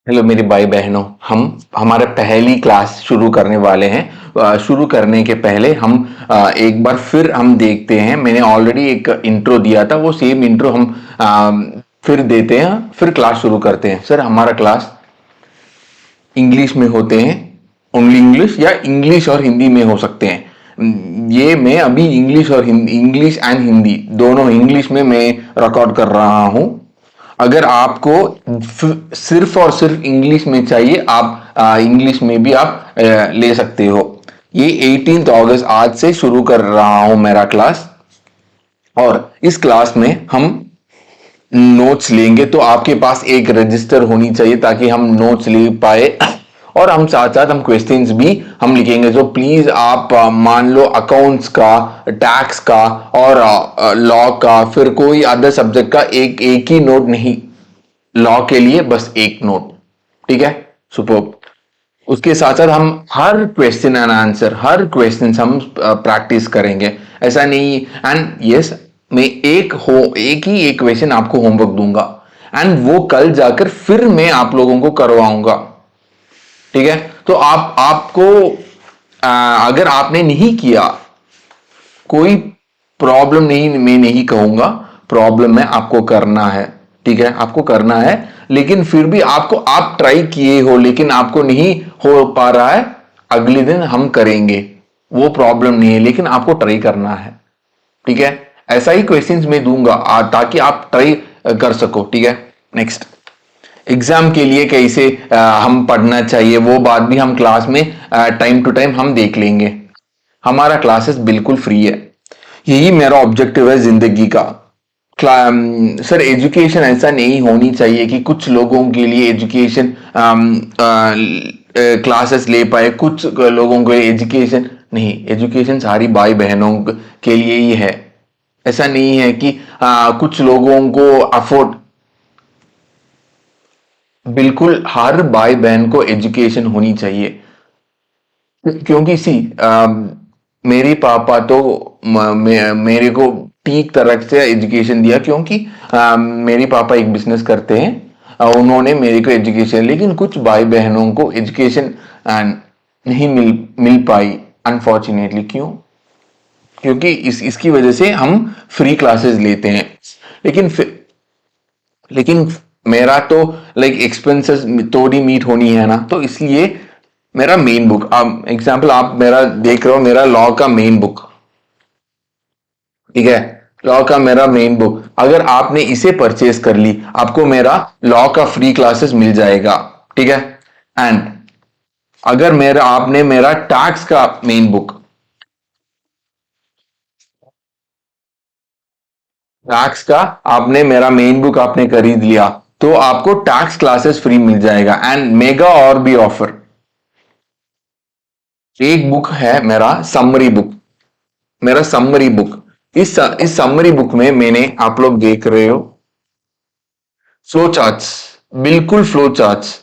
Hello मेरे भाई बहनों। हम हमारे पहली क्लास शुरू करने वाले हैं। शुरू करने के पहले हम एक बार फिर हम देखते हैं। मैंने ऑलरेडी एक इंट्रो दिया था, वो सेम इंट्रो हम फिर देते हैं, फिर क्लास शुरू करते हैं। सर, हमारा क्लास इंग्लिश में होते हैं, ओनली इंग्लिश या इंग्लिश और हिंदी में हो सकते हैं। ये मैं अभी इंग्लिश और हिंदी, इंग्लिश एंड हिंदी दोनों, इंग्लिश में मैं रिकॉर्ड कर रहा हूं। अगर आपको सिर्फ और सिर्फ इंग्लिश में चाहिए, आप इंग्लिश में भी आप ले सकते हो। ये 18 अगस्त आज से शुरू कर रहा हूं मेरा क्लास। और इस क्लास में हम नोट्स लेंगे, तो आपके पास एक रजिस्टर होनी चाहिए ताकि हम नोट्स ले पाए। और हम साथ साथ हम क्वेश्चंस भी हम लिखेंगे। तो प्लीज आप मान लो अकाउंट्स का, टैक्स का और लॉ का, फिर कोई अदर सब्जेक्ट का एक एक ही नोट नहीं, लॉ के लिए बस एक नोट। ठीक है, सुपर। उसके साथ साथ हम हर क्वेश्चन एंड आंसर, हर क्वेश्चन हम प्रैक्टिस करेंगे। ऐसा नहीं, एंड यस, मैं एक ही एक क्वेश्चन आपको होमवर्क दूंगा एंड वो कल जाकर फिर मैं आप लोगों को करवाऊंगा। ठीक है, तो आपको अगर आपने नहीं किया, कोई प्रॉब्लम नहीं, मैं नहीं कहूंगा प्रॉब्लम है, आपको करना है। ठीक है, आपको करना है, लेकिन फिर भी आप ट्राई किए हो लेकिन आपको नहीं हो पा रहा है, अगले दिन हम करेंगे, वो प्रॉब्लम नहीं है, लेकिन आपको ट्राई करना है। ठीक है, ऐसा ही क्वेश्चंस मैं दूंगा ताकि आप ट्राई कर सको। ठीक है, नेक्स्ट, एग्जाम के लिए कैसे हम पढ़ना चाहिए, वो बात भी हम क्लास में टाइम टू टाइम हम देख लेंगे। हमारा क्लासेस बिल्कुल फ्री है, यही मेरा ऑब्जेक्टिव है जिंदगी का। सर, एजुकेशन ऐसा नहीं होनी चाहिए कि कुछ लोगों के लिए एजुकेशन क्लासेस ले पाए, कुछ लोगों को एजुकेशन नहीं। एजुकेशन सारी भाई बहनों के लिए ही है। ऐसा नहीं है कि कुछ लोगों को अफोर्ड, बिल्कुल हर भाई बहन को एजुकेशन होनी चाहिए। क्योंकि मेरे पापा तो मेरे को ठीक तरह से एजुकेशन दिया, क्योंकि मेरे पापा एक बिजनेस करते हैं। उन्होंने मेरे को एजुकेशन, लेकिन कुछ भाई बहनों को एजुकेशन नहीं मिल पाई, अनफॉर्चुनेटली। क्यों? क्योंकि इसकी वजह से हम फ्री क्लासेस लेते हैं। लेकिन लेकिन मेरा तो लाइक एक्सपेंसेस थोड़ी मीट होनी है ना, तो इसलिए मेरा मेन बुक, एग्जाम्पल आप मेरा देख रहे हो, मेरा लॉ का मेन बुक। ठीक है, लॉ का मेरा मेन बुक, अगर आपने इसे परचेज कर ली, आपको मेरा लॉ का फ्री क्लासेस मिल जाएगा। ठीक है, एंड अगर मेरा आपने मेरा टैक्स का मेन बुक, टैक्स का आपने मेरा मेन बुक आपने खरीद लिया, तो आपको टैक्स क्लासेस फ्री मिल जाएगा एंड मेगा और भी ऑफर। एक बुक है मेरा समरी बुक, मेरा समरी बुक, इस समरी बुक में मैंने, आप लोग देख रहे हो, फ्लो चार्ट्स, बिल्कुल फ्लो चार्ट्स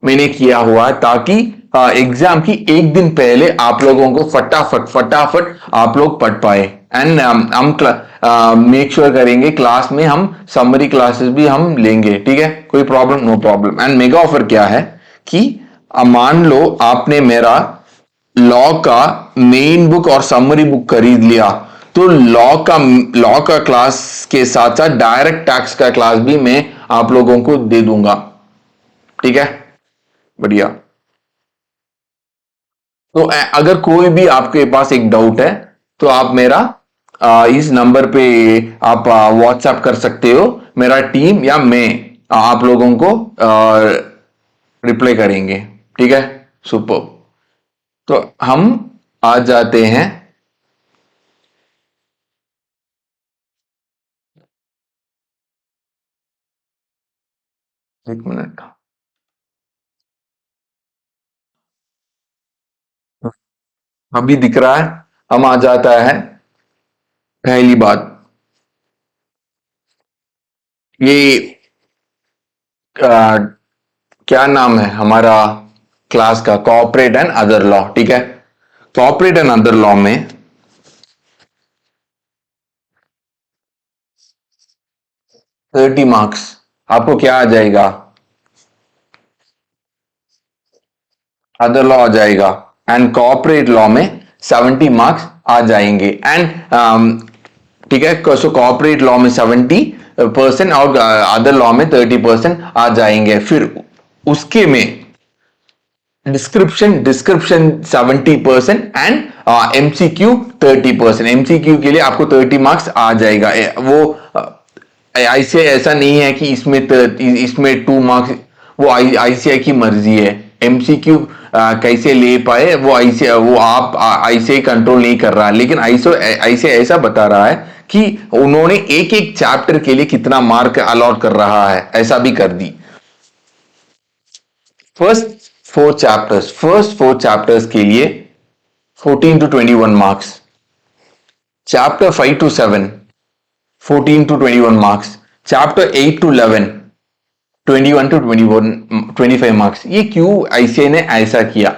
मैंने किया हुआ है, ताकि एग्जाम की एक दिन पहले आप लोगों को फटाफट फटाफट आप लोग पढ़ पाए। एंड हम मेक श्योर करेंगे क्लास में, हम समरी क्लासेस भी हम लेंगे। ठीक है, कोई problem? No problem. And mega offer क्या है कि मान लो आपने मेरा लॉ का मेन बुक और समरी बुक खरीद लिया, तो लॉ का क्लास के साथ साथ डायरेक्ट टैक्स का क्लास भी मैं आप लोगों को दे दूंगा। ठीक है, बढ़िया। तो अगर कोई भी आपके पास एक डाउट है, तो आप मेरा इस नंबर पे आप व्हाट्सएप कर सकते हो। मेरा टीम या मैं आप लोगों को रिप्लाई करेंगे। ठीक है, सुपर। तो हम आ जाते हैं। एक मिनट, अभी दिख रहा है। हम आ जाता है पहली बात, ये क्या नाम है हमारा क्लास का? Corporate and other law. ठीक है, कॉर्पोरेट एंड अदर लॉ में 30 मार्क्स, आपको क्या आ जाएगा? अदर लॉ आ जाएगा एंड कॉर्पोरेट लॉ में 70 मार्क्स आ जाएंगे एंड ठीक है। सो कॉर्पोरेट लॉ में 70% और अदर लॉ में 30% आ जाएंगे। फिर उसके में डिस्क्रिप्शन 70% एंड एमसीक्यू 30%। एमसीक्यू के लिए आपको 30 मार्क्स आ जाएगा। वो ऐसे ऐसा नहीं है कि इसमें 2 मार्क्स, वो आईसीआई की मर्जी है। एमसीक्यू कैसे ले पाए वो आप आईसीआई कंट्रोल नहीं कर रहा, लेकिन आईसीआई ऐसा बता रहा है कि उन्होंने एक एक चैप्टर के लिए कितना मार्क अलॉट कर रहा है, ऐसा भी कर दी। फर्स्ट 4 चैप्टर्स के लिए 14 to 21 marks, chapter 5 to 7 14 to 21 marks, chapter 8 to 11 21 to 25 marks. ये क्यों आईसीआई ने ऐसा किया?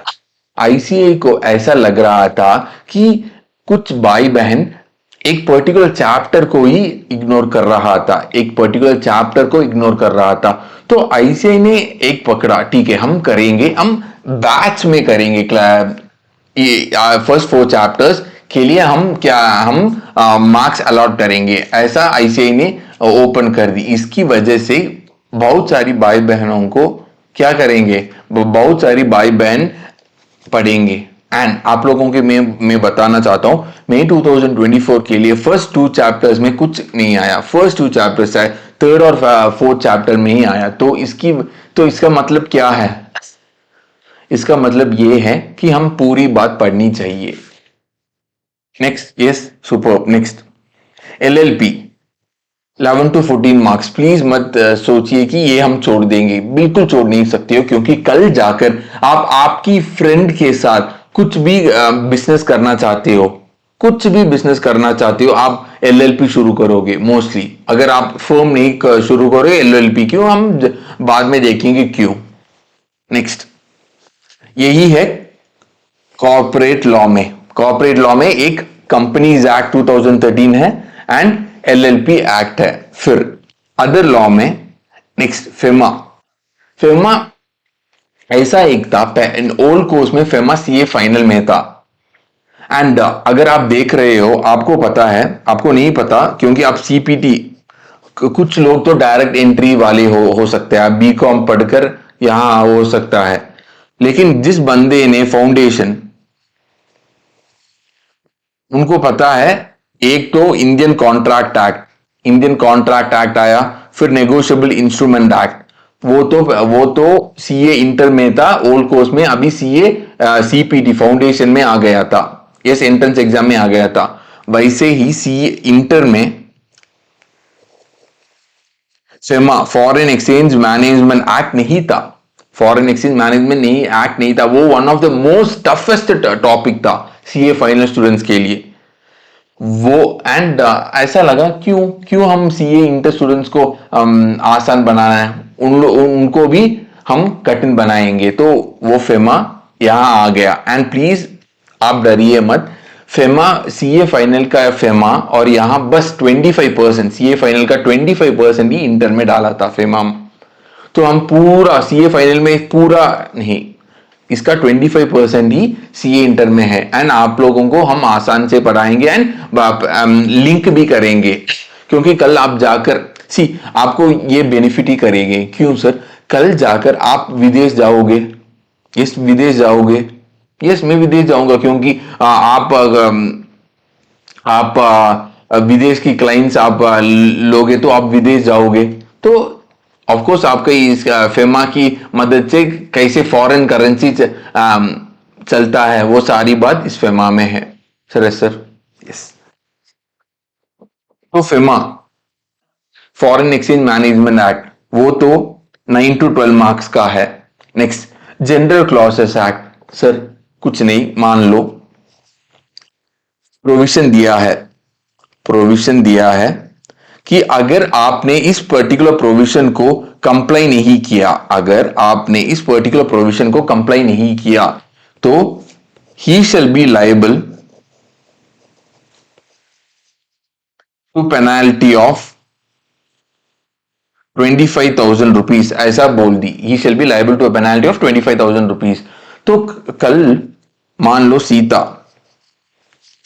आईसीआई को ऐसा लग रहा था कि कुछ भाई बहन एक पर्टिकुलर चैप्टर को ही इग्नोर कर रहा था, एक पर्टिकुलर चैप्टर को इग्नोर कर रहा था। तो आईसीआई ने एक पकड़ा, ठीक है हम करेंगे, हम बैच में करेंगे। ये फर्स्ट 4 चैप्टर्स के लिए हम मार्क्स अलॉट करेंगे, ऐसा आईसीआई ने ओपन कर दी। इसकी वजह से बहुत सारी भाई बहनों को क्या करेंगे, बहुत सारी भाई बहन पढ़ेंगे। एंड आप लोगों के मैं बताना चाहता हूं, मई 2024 के लिए फर्स्ट 2 चैप्टर्स में कुछ नहीं आया। फर्स्ट 2 चैप्टर्स आए, 3rd और 4th चैप्टर में ही आया। तो इसका मतलब क्या है? इसका मतलब ये है कि हम पूरी बात पढ़नी चाहिए। Next, yes super. Next LLP 11 to 14 marks. Please मत सोचिए कि ये हम छोड़ देंगे, बिल्कुल छोड़ नहीं सकते हो, क्योंकि कल जाकर आप आपकी फ्रेंड के साथ कुछ भी बिजनेस करना चाहते हो, कुछ भी बिजनेस करना चाहते हो, आप एलएलपी शुरू करोगे मोस्टली। अगर आप फर्म नहीं शुरू करोगे एलएलपी क्यों, हम बाद में देखेंगे क्यों। नेक्स्ट, यही है कॉर्पोरेट लॉ में एक कंपनीज एक्ट 2013 है एंड एलएलपी एक्ट है। फिर अदर लॉ में नेक्स्ट फेमा ऐसा एक था, ओल्ड कोर्स में फेमा सीए फाइनल में था। एंड अगर आप देख रहे हो, आपको पता है, आपको नहीं पता क्योंकि आप सीपीटी, कुछ लोग तो डायरेक्ट एंट्री वाले हो सकते हैं, बीकॉम पढ़कर यहां हो सकता है, लेकिन जिस बंदे ने फाउंडेशन, उनको पता है एक तो इंडियन कॉन्ट्रैक्ट एक्ट आया, फिर नेगोशिएबल इंस्ट्रूमेंट एक्ट, वो तो सीए इंटर में था ओल्ड कोर्स में, अभी सीए सीपीटी फाउंडेशन में आ गया था, यस एंट्रेंस एग्जाम में आ गया था। वैसे ही सीए इंटर में FEMA foreign exchange management act नहीं था, फॉरेन एक्सचेंज मैनेजमेंट एक्ट नहीं था, वो one of the most toughest topic था सीए फाइनल स्टूडेंट्स के लिए वो। एंड ऐसा लगा क्यों हम सीए इंटर स्टूडेंट्स को आसान बनाना है, उनको भी हम कठिन बनाएंगे, तो वो फेमा यहां आ गया। एंड प्लीज आप डरिए मत, फेमा सीए फाइनल का फेमा, और यहां बस 25% सीए फाइनल का 25% ही इंटर में डाला था फेमा। तो हम पूरा सीए फाइनल में पूरा नहीं, इसका 25% ही सीए इंटर में है। एंड आप लोगों को हम आसान से पढ़ाएंगे एंड लिंक भी करेंगे, क्योंकि कल आप जाकर आपको ये बेनिफिट ही करेंगे। क्यों सर? कल जाकर आप विदेश जाओगे, यस विदेश जाओगे, यस मैं विदेश जाऊंगा, क्योंकि आप विदेश की क्लाइंट्स आप लोगे तो आप विदेश जाओगे, तो ऑफ कोर्स आपका इस फेमा की मदद से कैसे फॉरेन करेंसी चलता है, वो सारी बात इस फेमा में है। Sir yes. तो FEMA foreign exchange management act, वो तो 9 to 12 मार्क्स का है। Next general clauses act, sir कुछ नहीं, मान लो प्रोविजन दिया है कि अगर आपने इस पर्टिकुलर प्रोविजन को कंप्लाई नहीं किया, अगर आपने इस पर्टिकुलर प्रोविजन को कंप्लाई नहीं किया, तो he shall be liable to penalty of 25,000 rupees, ऐसा बोल दी, he shall be liable to penalty of 25,000 rupees. तो कल मान लो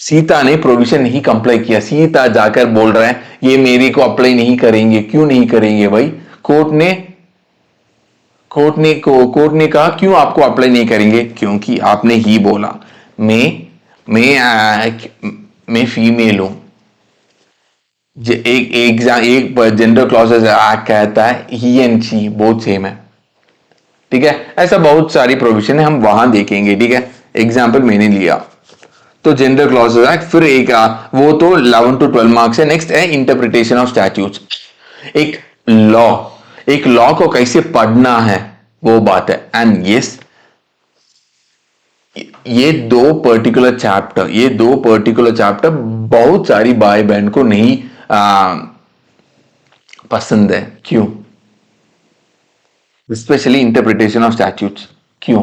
सीता ने प्रोविजन नहीं कंप्लाई किया, सीता जाकर बोल रहा है ये मेरे को अप्लाई नहीं करेंगे। क्यों नहीं करेंगे भाई? कोर्ट ने कहा क्यों आपको अप्लाई नहीं करेंगे? क्योंकि आपने ही बोला मैं फीमेल हूं। एक जेंडर क्लॉजेस एक्ट कहता है ही एंड शी बोथ सेम है, ठीक है। ऐसा बहुत सारी प्रोविजन है, हम वहां देखेंगे, ठीक है। एग्जाम्पल मैंने लिया तो जेंडर क्लॉजेस एक्ट, फिर एक वो तो 11 to 12 मार्क्स है। नेक्स्ट है इंटरप्रिटेशन ऑफ स्टैट्यूट्स। एक लॉ एक लॉ को कैसे पढ़ना है वो बात है। एंड यस, ये दो पर्टिकुलर चैप्टर बहुत सारी भाई बहन को नहीं पसंद है। क्यों? Specially interpretation of statutes. क्यों?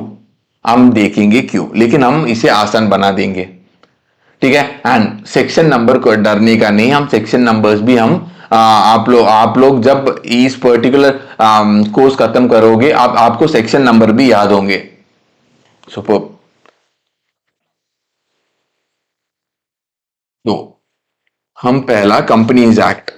हम देखेंगे क्यों, लेकिन हम इसे आसान बना देंगे, ठीक है। एंड सेक्शन नंबर को डरने का नहीं, हम सेक्शन नंबर्स भी हम आप लोग जब इस पर्टिकुलर कोर्स खत्म करोगे आपको सेक्शन नंबर भी याद होंगे। सुपर। तो हम पहला कंपनीज एक्ट,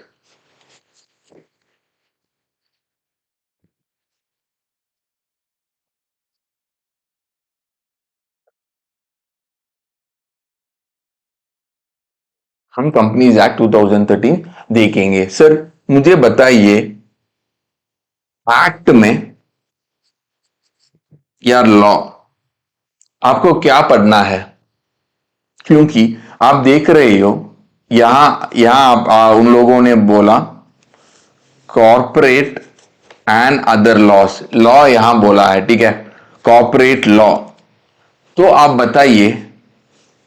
हम कंपनीज एक्ट 2013 देखेंगे। सर मुझे बताइए एक्ट में या लॉ आपको क्या पढ़ना है? क्योंकि आप देख रहे हो यहां यहां उन लोगों ने बोला corporate and other laws, law यहां बोला है, ठीक है, कॉर्पोरेट लॉ। तो आप बताइए,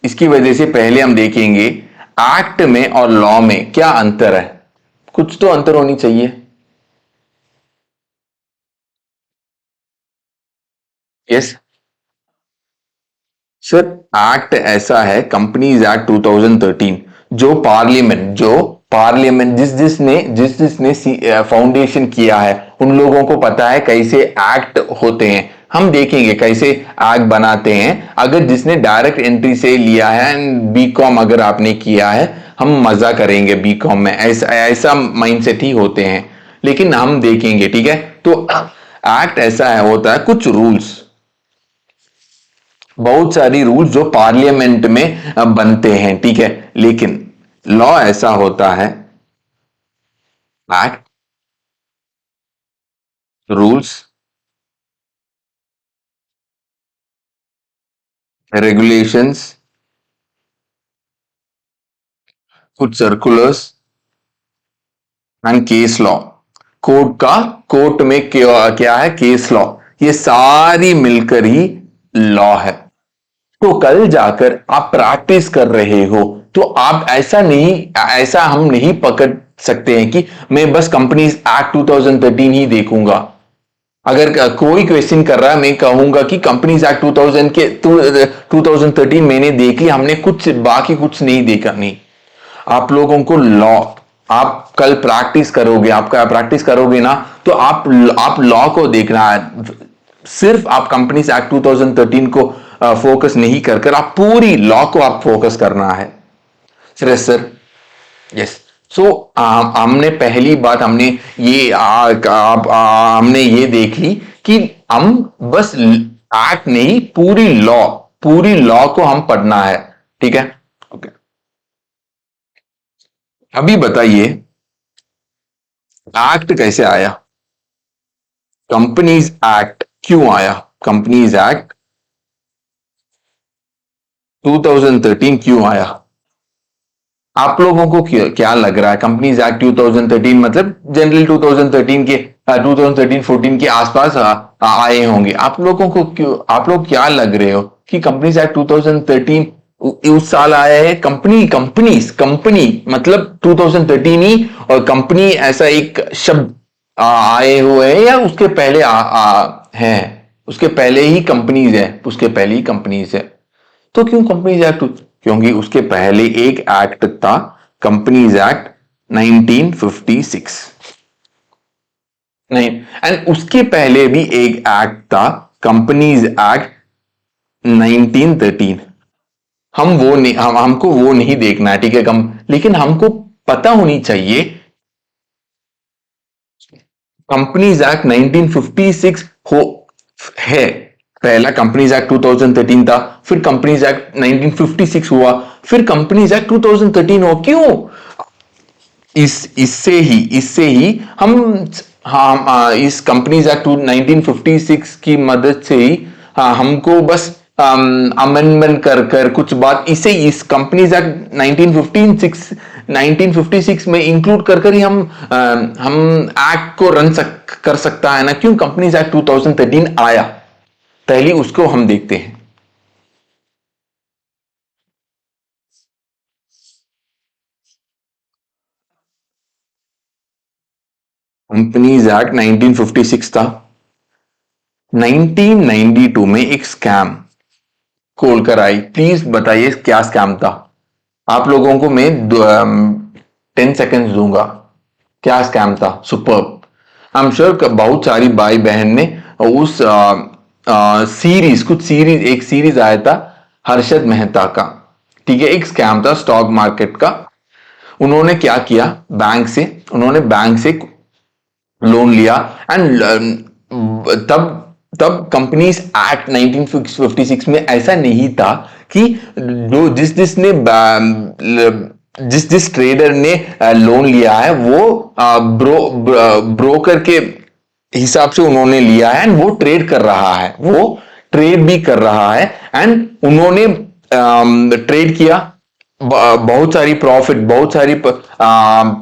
इसकी वजह से पहले हम देखेंगे एक्ट में और लॉ में क्या अंतर है। कुछ तो अंतर होनी चाहिए। यस सर, एक्ट ऐसा है कंपनीज एक्ट 2013 जो पार्लियामेंट जिसने फाउंडेशन किया है उन लोगों को पता है कैसे एक्ट होते हैं। हम देखेंगे कैसे एक्ट बनाते हैं। अगर जिसने डायरेक्ट एंट्री से लिया है एंड बीकॉम अगर आपने किया है, हम मजा करेंगे बीकॉम में, ऐसा ऐसा माइंडसेट ही होते हैं। लेकिन हम देखेंगे, ठीक है। तो एक्ट ऐसा है, होता है कुछ रूल्स, बहुत सारी रूल्स जो पार्लियामेंट में बनते हैं, ठीक है। लेकिन लॉ ऐसा होता है एक्ट, रूल्स, रेगुलेशंस, कुछ circulars and case law. Court में क्या है? Case law. ये सारी मिलकर ही लॉ है। तो कल जाकर आप प्रैक्टिस कर रहे हो तो आप ऐसा हम नहीं पकड़ सकते हैं कि मैं बस कंपनीज एक्ट 2013 ही देखूंगा। अगर कोई क्वेश्चन कर रहा है, मैं कहूंगा कि कंपनीज एक्ट 2013 मैंने देख ली, हमने कुछ बाकी कुछ नहीं देखा। नहीं, आप लोगों को लॉ, आप कल प्रैक्टिस करोगे ना, तो आप लॉ को देखना है। सिर्फ आप कंपनीज एक्ट 2013 को फोकस नहीं कर आप पूरी लॉ को आप फोकस करना है। Sir yes. सो हमने पहली बात हमने हमने ये देख ली कि हम बस एक्ट नहीं, पूरी लॉ को हम पढ़ना है, ठीक है। ओके, अभी बताइए एक्ट कैसे आया? कंपनीज एक्ट क्यों आया? कंपनीज एक्ट 2013 क्यों आया? आप लोगों को क्या लग रहा है? कंपनीज एक्ट 2013 मतलब जनरल 2013 के 2013-14 के आसपास आए होंगे। आप लोगों को आप लोग क्या लग रहे हो कि कंपनीज एक्ट 2013 उस साल आया है? कंपनी मतलब 2013 ही, और कंपनी ऐसा एक शब्द आए हुए हैं या उसके पहले है? उसके पहले ही कंपनीज है, उसके पहले ही कंपनीज है। तो क्यों कंपनीज एक्ट? क्योंकि उसके पहले एक एक्ट था, कंपनीज एक्ट 1956। नहीं, एंड उसके पहले भी एक एक्ट था, कंपनीज एक्ट 1913। हमको वो नहीं देखना है, ठीक है, कम, लेकिन हमको पता होनी चाहिए कंपनीज एक्ट 1956 हो है। पहला कंपनीज एक्ट 2013 था, फिर कंपनीज एक्ट 1956 हुआ, फिर कंपनीज एक्ट 2013 हो। क्यों? इससे ही हम इस कंपनीज एक्ट 1956 की मदद से ही, हाँ, हमको बस अमेंडमेंट कर कर कुछ बात इसे इस कंपनीज एक्ट 1956 में इंक्लूड कर कर ही हम एक्ट को कर सकता है ना। क्यों कंपनीज एक्ट 2013 आया, पहले उसको हम देखते हैं। कंपनीज एक्ट 1956 था। 1992 में एक स्कैम खोल कर आई। प्लीज बताइए क्या स्कैम था। आप लोगों को मैं 10 सेकेंड्स दूंगा। क्या स्कैम था? सुपर। आई एम श्योर बहुत सारी भाई बहन ने उस सीरीज, कुछ सीरीज, एक सीरीज आया था हर्षद मेहता का, ठीक है, एक स्कैम था स्टॉक मार्केट का। उन्होंने क्या किया, उन्होंने बैंक से लोन लिया, एंड तब तब कंपनीज एक्ट 1956 में ऐसा नहीं था कि जो जिस जिस ट्रेडर ने लोन लिया है वो ब्रोकर के हिसाब से उन्होंने लिया है, एंड वो ट्रेड कर रहा है, वो ट्रेड भी कर रहा है, एंड उन्होंने ट्रेड किया। बहुत सारी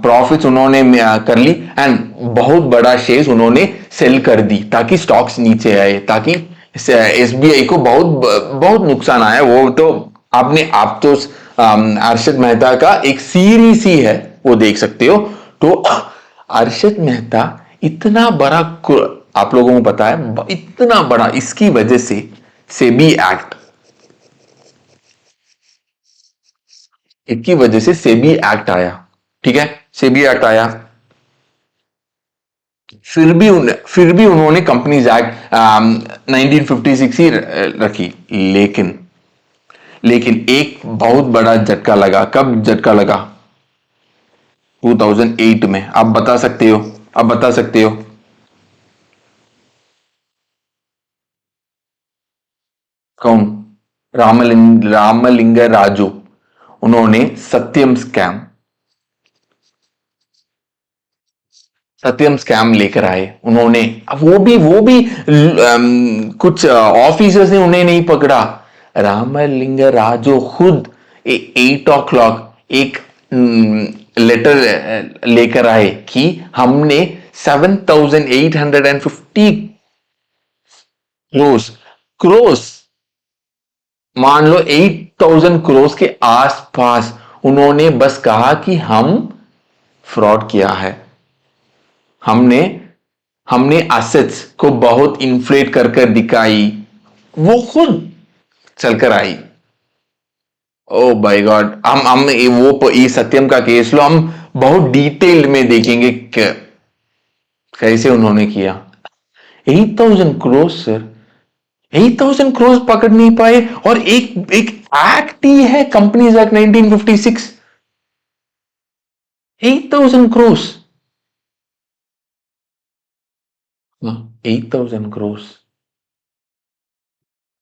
प्रॉफिट्स उन्होंने कर ली, एंड बहुत बड़ा शेयर उन्होंने सेल कर दी ताकि स्टॉक्स नीचे आए, ताकि एसबीआई को बहुत बहुत नुकसान आया। वो तो आप तो अरशद मेहता का एक सीरीज ही है, वो देख सकते हो। तो अरशद मेहता इतना बड़ा, आप लोगों को पता है इतना बड़ा, इसकी वजह से सेबी एक्ट, इसकी वजह से सेबी एक्ट आया, ठीक है, सेबी एक्ट आया। फिर भी उन्होंने कंपनीज एक्ट 1956 ही रखी। लेकिन लेकिन एक बहुत बड़ा झटका लगा। कब झटका लगा? 2008 में। आप बता सकते हो? आप बता सकते हो? कौन? रामलिंग राजू। उन्होंने सत्यम स्कैम लेकर आए उन्होंने। अब वो भी कुछ ऑफिसर्स ने उन्हें नहीं पकड़ा। रामलिंग राजू खुद 8 o'clock एक लेटर लेकर आए कि हमने 7,850 क्रोस क्रोस मान लो 8,000 क्रोस के आसपास, उन्होंने बस कहा कि हम फ्रॉड किया है। हमने हमने एसेट्स को बहुत इन्फ्लेट कर कर दिखाई। वो खुद चलकर आई। ओ बाय गॉड, हम ये सत्यम का केस लो, हम बहुत डिटेल में देखेंगे कैसे उन्होंने किया। 8,000 क्रोस सर, 8,000 क्रोस पकड़ नहीं पाए, और एक एक एक्ट ही है कंपनीज एक्ट 1956। 8,000 क्रोस, 8,000 क्रोस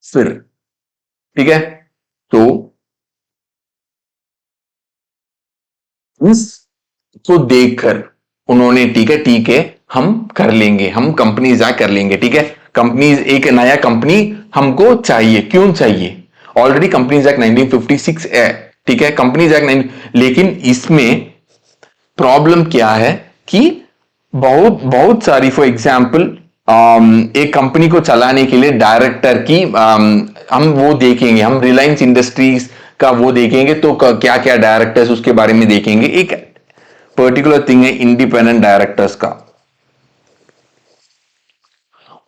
फिर, ठीक है। तो इसको देखकर उन्होंने, ठीक है, हम कर लेंगे, हम कंपनीज आ कर लेंगे, ठीक है। कंपनीज, एक नया कंपनी हमको चाहिए। क्यों चाहिए? ऑलरेडी कंपनीज एक्ट 1956 है, ठीक है, कंपनीज एक्ट 9। लेकिन इसमें प्रॉब्लम क्या है कि बहुत बहुत सारी, फॉर एग्जाम्पल एक कंपनी को चलाने के लिए डायरेक्टर की हम वो देखेंगे, हम रिलायंस इंडस्ट्रीज का वो देखेंगे, तो क्या क्या डायरेक्टर्स उसके बारे में देखेंगे। एक पर्टिकुलर थिंग है इंडिपेंडेंट डायरेक्टर्स का।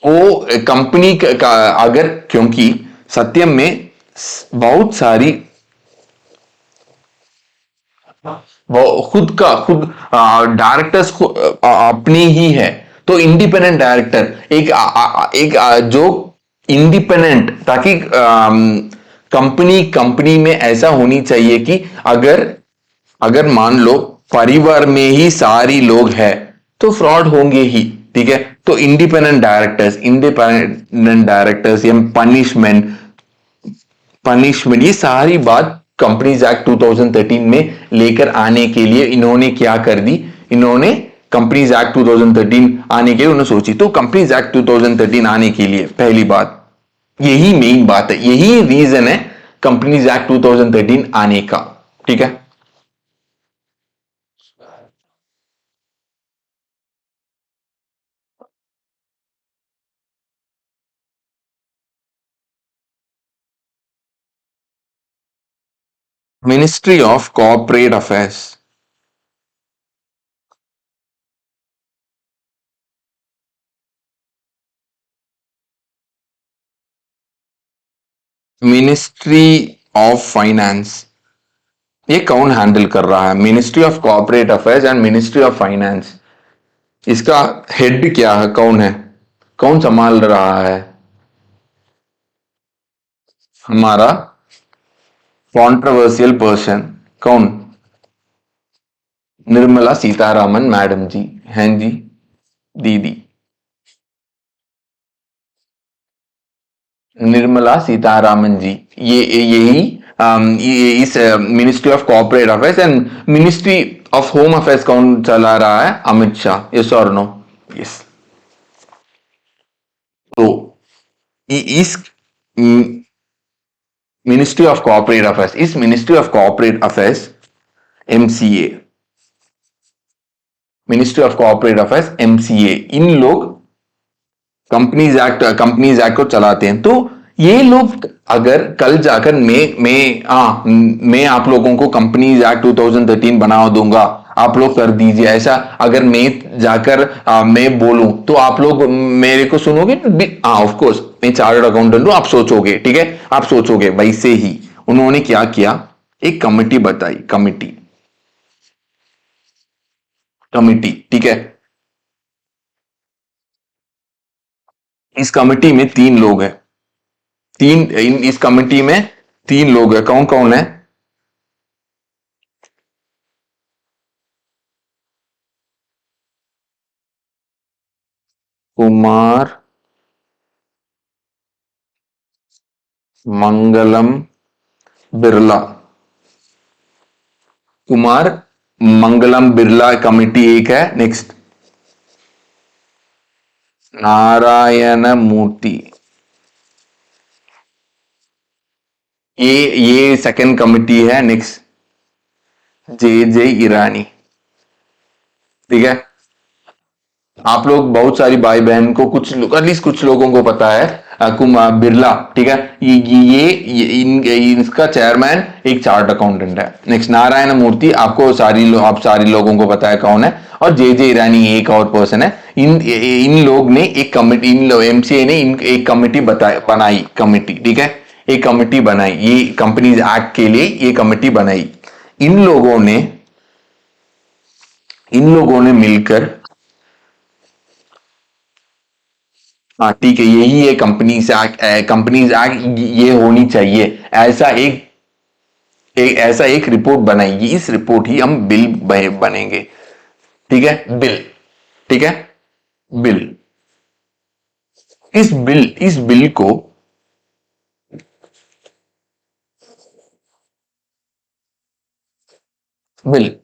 वो कंपनी का अगर, क्योंकि सत्यम में बहुत सारी, वो खुद डायरेक्टर्स को अपनी ही है। तो इंडिपेंडेंट डायरेक्टर, एक जो इंडिपेंडेंट, ताकि कंपनी कंपनी में ऐसा होनी चाहिए कि अगर अगर मान लो परिवार में ही सारी लोग हैं तो फ्रॉड होंगे ही, ठीक है। तो इंडिपेंडेंट डायरेक्टर्स या पनिशमेंट पनिशमेंट ये सारी बात कंपनीज एक्ट 2013 में लेकर आने के लिए इन्होंने क्या कर दी, इन्होंने कंपनीज एक्ट 2013 आने के लिए उन्होंने सोची। तो कंपनीज एक्ट 2013 आने के लिए पहली बात, यही मेन बात है, यही रीजन है कंपनीज एक्ट 2013 आने का, ठीक है। Ministry of corporate affairs. Ministry of finance, ये कौन हैंडल कर रहा है? Ministry of corporate affairs and ministry of finance, इसका हेड क्या है, कौन है, कौन संभाल रहा है? हमारा कॉन्ट्रोवर्शियल पर्सन कौन? निर्मला सीतारामन मैडम जी हैं जी, दीदी निर्मला सीतारामन जी। यही ये इस ministry of corporate affairs and ministry of home affairs कौन चला रहा है? अमित शाह, यस और नो? यस। तो इस मिनिस्ट्री ऑफ कॉर्पोरेट अफेयर्स, इस ministry of corporate affairs MCA, ministry of corporate affairs MCA, इन लोग कंपनीज एक्ट को चलाते हैं। तो ये लोग अगर कल जाकर मैं आप लोगों को कंपनीज एक्ट 2013 बना दूंगा, आप लोग कर दीजिए ऐसा, अगर मैं जाकर मैं बोलूं तो आप लोग मेरे को सुनोगे? हाँ ऑफ कोर्स, मैं चार्टर्ड अकाउंटेंट हूं, आप सोचोगे, ठीक है, आप सोचोगे। वैसे ही उन्होंने क्या किया, एक कमिटी बताई, कमिटी कमिटी ठीक है। इस कमिटी में तीन लोग हैं, इस कमिटी में तीन लोग हैं, कौन कौन है? कुमार मंगलम बिरला, कुमार मंगलम बिरला कमिटी एक है। नेक्स्ट नारायण मूर्ति, ये सेकंड कमिटी है। नेक्स्ट जे जे ईरानी, ठीक है। आप लोग बहुत सारी भाई बहन को, कुछ लोग एटलीस्ट कुछ लोगों को पता है कुमार बिरला, ठीक है। इसका चेयरमैन एक चार्ट अकाउंटेंट है। नेक्स्ट नारायण मूर्ति, आपको आप सारी लोगों को पता है कौन है। और जे जे ईरानी एक और पर्सन है। इन लोग ने एक कमिटी, इन एमसीए ने एक कमिटी बनाई, कमिटी, ठीक है, एक कमिटी बनाई, ये कंपनीज एक्ट के लिए ये कमिटी बनाई। इन लोगों ने इन लोगों ने मिलकर, हाँ ठीक है, यही है कंपनीज एक्ट ये होनी चाहिए। ऐसा ऐसा एक रिपोर्ट बनाएगी, इस रिपोर्ट ही हम बिल बनेंगे, ठीक है, बिल, ठीक है, बिल। इस बिल को बिल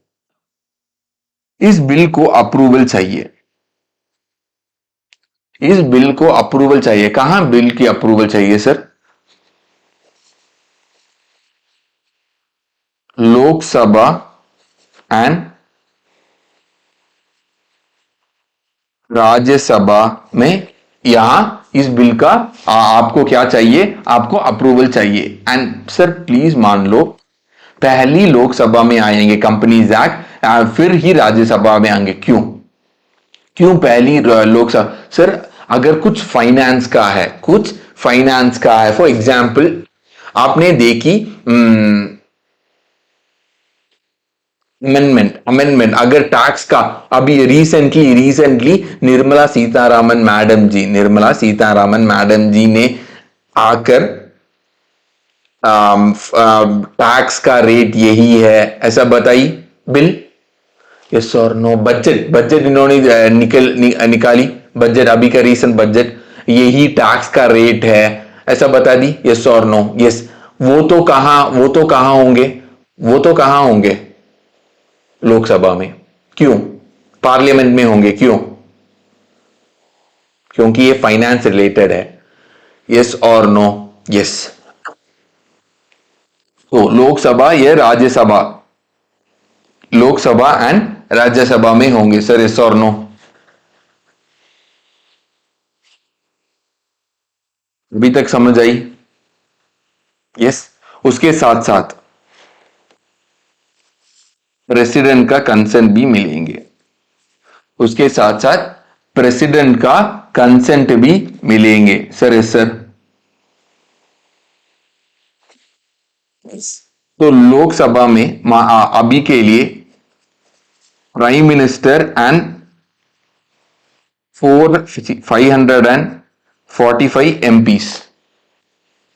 इस बिल को अप्रूवल चाहिए, इस बिल को अप्रूवल चाहिए। कहां बिल की अप्रूवल चाहिए सर? लोकसभा एंड राज्यसभा में। यहां इस बिल का आपको क्या चाहिए? आपको अप्रूवल चाहिए। एंड सर प्लीज मान लो पहली लोकसभा में आएंगे कंपनीज एक्ट, फिर ही राज्यसभा में आएंगे। क्यों क्यों पहली लोकसभा? सर अगर कुछ फाइनेंस का है, फॉर एग्जाम्पल आपने देखी अमेंडमेंट, अगर टैक्स का, अभी रिसेंटली निर्मला सीतारामन मैडम जी ने आकर टैक्स का रेट यही है ऐसा बताई बिल? यस और नो? बजट बजट इन्होंने निकाली, बजट अभी का रीसेंट बजट यही टैक्स का रेट है ऐसा बता दी? यस और नो? यस। वो तो कहां होंगे? वो तो कहां होंगे? लोकसभा में। क्यों? पार्लियामेंट में होंगे, क्यों? क्योंकि ये फाइनेंस रिलेटेड है। यस और नो? यस। तो लोकसभा या राज्यसभा, लोकसभा एंड राज्यसभा में होंगे सर, यस और नो? अभी तक समझ आई? यस। उसके साथ साथ प्रेसिडेंट का कंसेंट भी मिलेंगे, उसके साथ साथ प्रेसिडेंट का कंसेंट भी मिलेंगे सर, यस सर? तो लोकसभा में अभी के लिए prime minister and 545 MPs,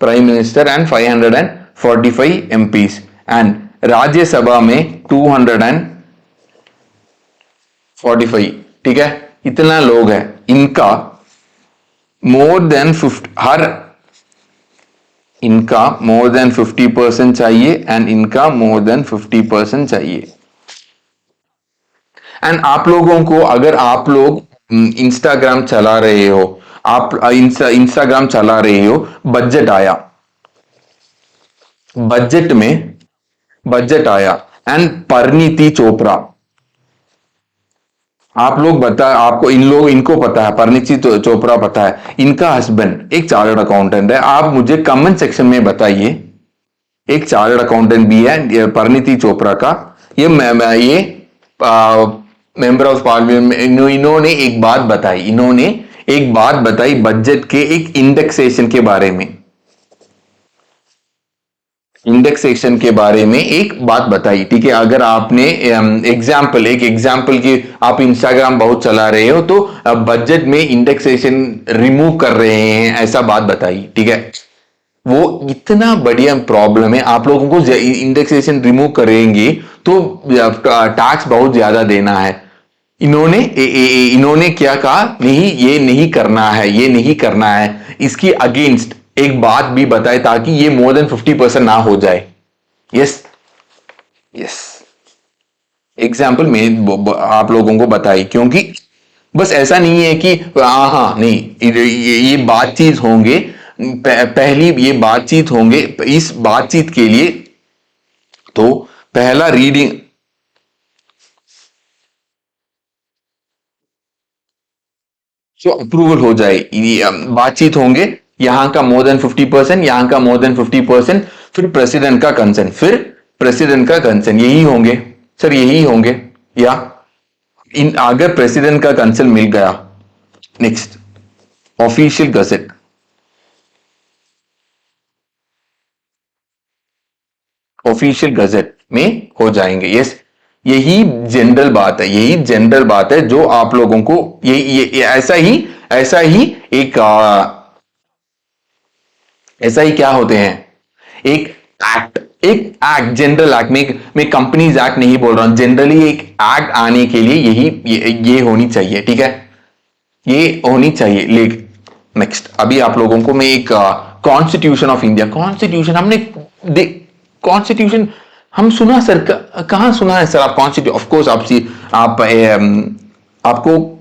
prime minister and 545 MPs and Rajya Sabha में 245। ठीक है, इतना लोग है, इनका मोर देन 50, हर इनका मोर देन 50% चाहिए एंड इनका मोर देन 50% चाहिए। एंड आप लोगों को, अगर आप लोग इंस्टाग्राम चला रहे हो, आप इंस्टाग्राम चला रहे हो, बजट आया, बजट में बजट आया एंड परिणीति चोपड़ा, आप लोग बता, आपको इन लोग इनको पता है, परिणीति चोपड़ा पता है, इनका हस्बैंड एक चार्टर्ड अकाउंटेंट है। आप मुझे कमेंट सेक्शन में बताइए, एक चार्टर्ड अकाउंटेंट भी है परिणीति चोपड़ा का, ये ये मेंबर ऑफ पार्लियामेंट, इन्होंने एक बात बताई, इन्होंने एक बात बताई बजट के एक इंडेक्सेशन के बारे में, इंडेक्सेशन के बारे में एक बात बताई। ठीक है, अगर आपने एग्जाम्पल, एक एग्जाम्पल की, आप इंस्टाग्राम बहुत चला रहे हो तो बजट में इंडेक्सेशन रिमूव कर रहे हैं ऐसा बात बताई। ठीक है, वो इतना बढ़िया प्रॉब्लम है, आप लोगों को इंडेक्सेशन रिमूव करेंगे तो टैक्स बहुत ज्यादा देना है। इन्होंने क्या कहा? नहीं, ये नहीं करना है, ये नहीं करना है, इसकी अगेंस्ट एक बात भी बताए ताकि ये मोर देन 50% ना हो जाए। यस, यस, एग्जाम्पल में आप लोगों को बताई, क्योंकि बस ऐसा नहीं है कि हाँ हाँ नहीं, ये बातचीत होंगे, पहली ये बातचीत होंगे, इस बातचीत के लिए तो पहला रीडिंग, जो अप्रूवल हो जाए, बातचीत होंगे, यहां का मोर देन 50%, यहां का मोर देन 50%, फिर प्रेसिडेंट का कंसेंट, फिर प्रेसिडेंट का कंसेंट, यही होंगे सर, यही होंगे। या इन अगर प्रेसिडेंट का कंसेंट मिल गया, next official gazette, official gazette में हो जाएंगे। यस, यही जनरल बात है, यही जनरल बात है जो आप लोगों को ये ऐसा ही एक ऐसा ही क्या होते हैं, एक एक्ट, एक एक्ट, जनरल एक्ट में, मैं कंपनीज एक्ट नहीं बोल रहा हूं, जनरली एक एक्ट आने के लिए ये होनी चाहिए। ठीक है, ये होनी चाहिए। लेकिन नेक्स्ट, अभी आप लोगों को मैं एक कॉन्स्टिट्यूशन ऑफ इंडिया, कॉन्स्टिट्यूशन हमने कॉन्स्टिट्यूशन हम सुना सर, कहां सुना है सर आप कॉन्स्टिट्यूशन? ऑफ कोर्स आप आपको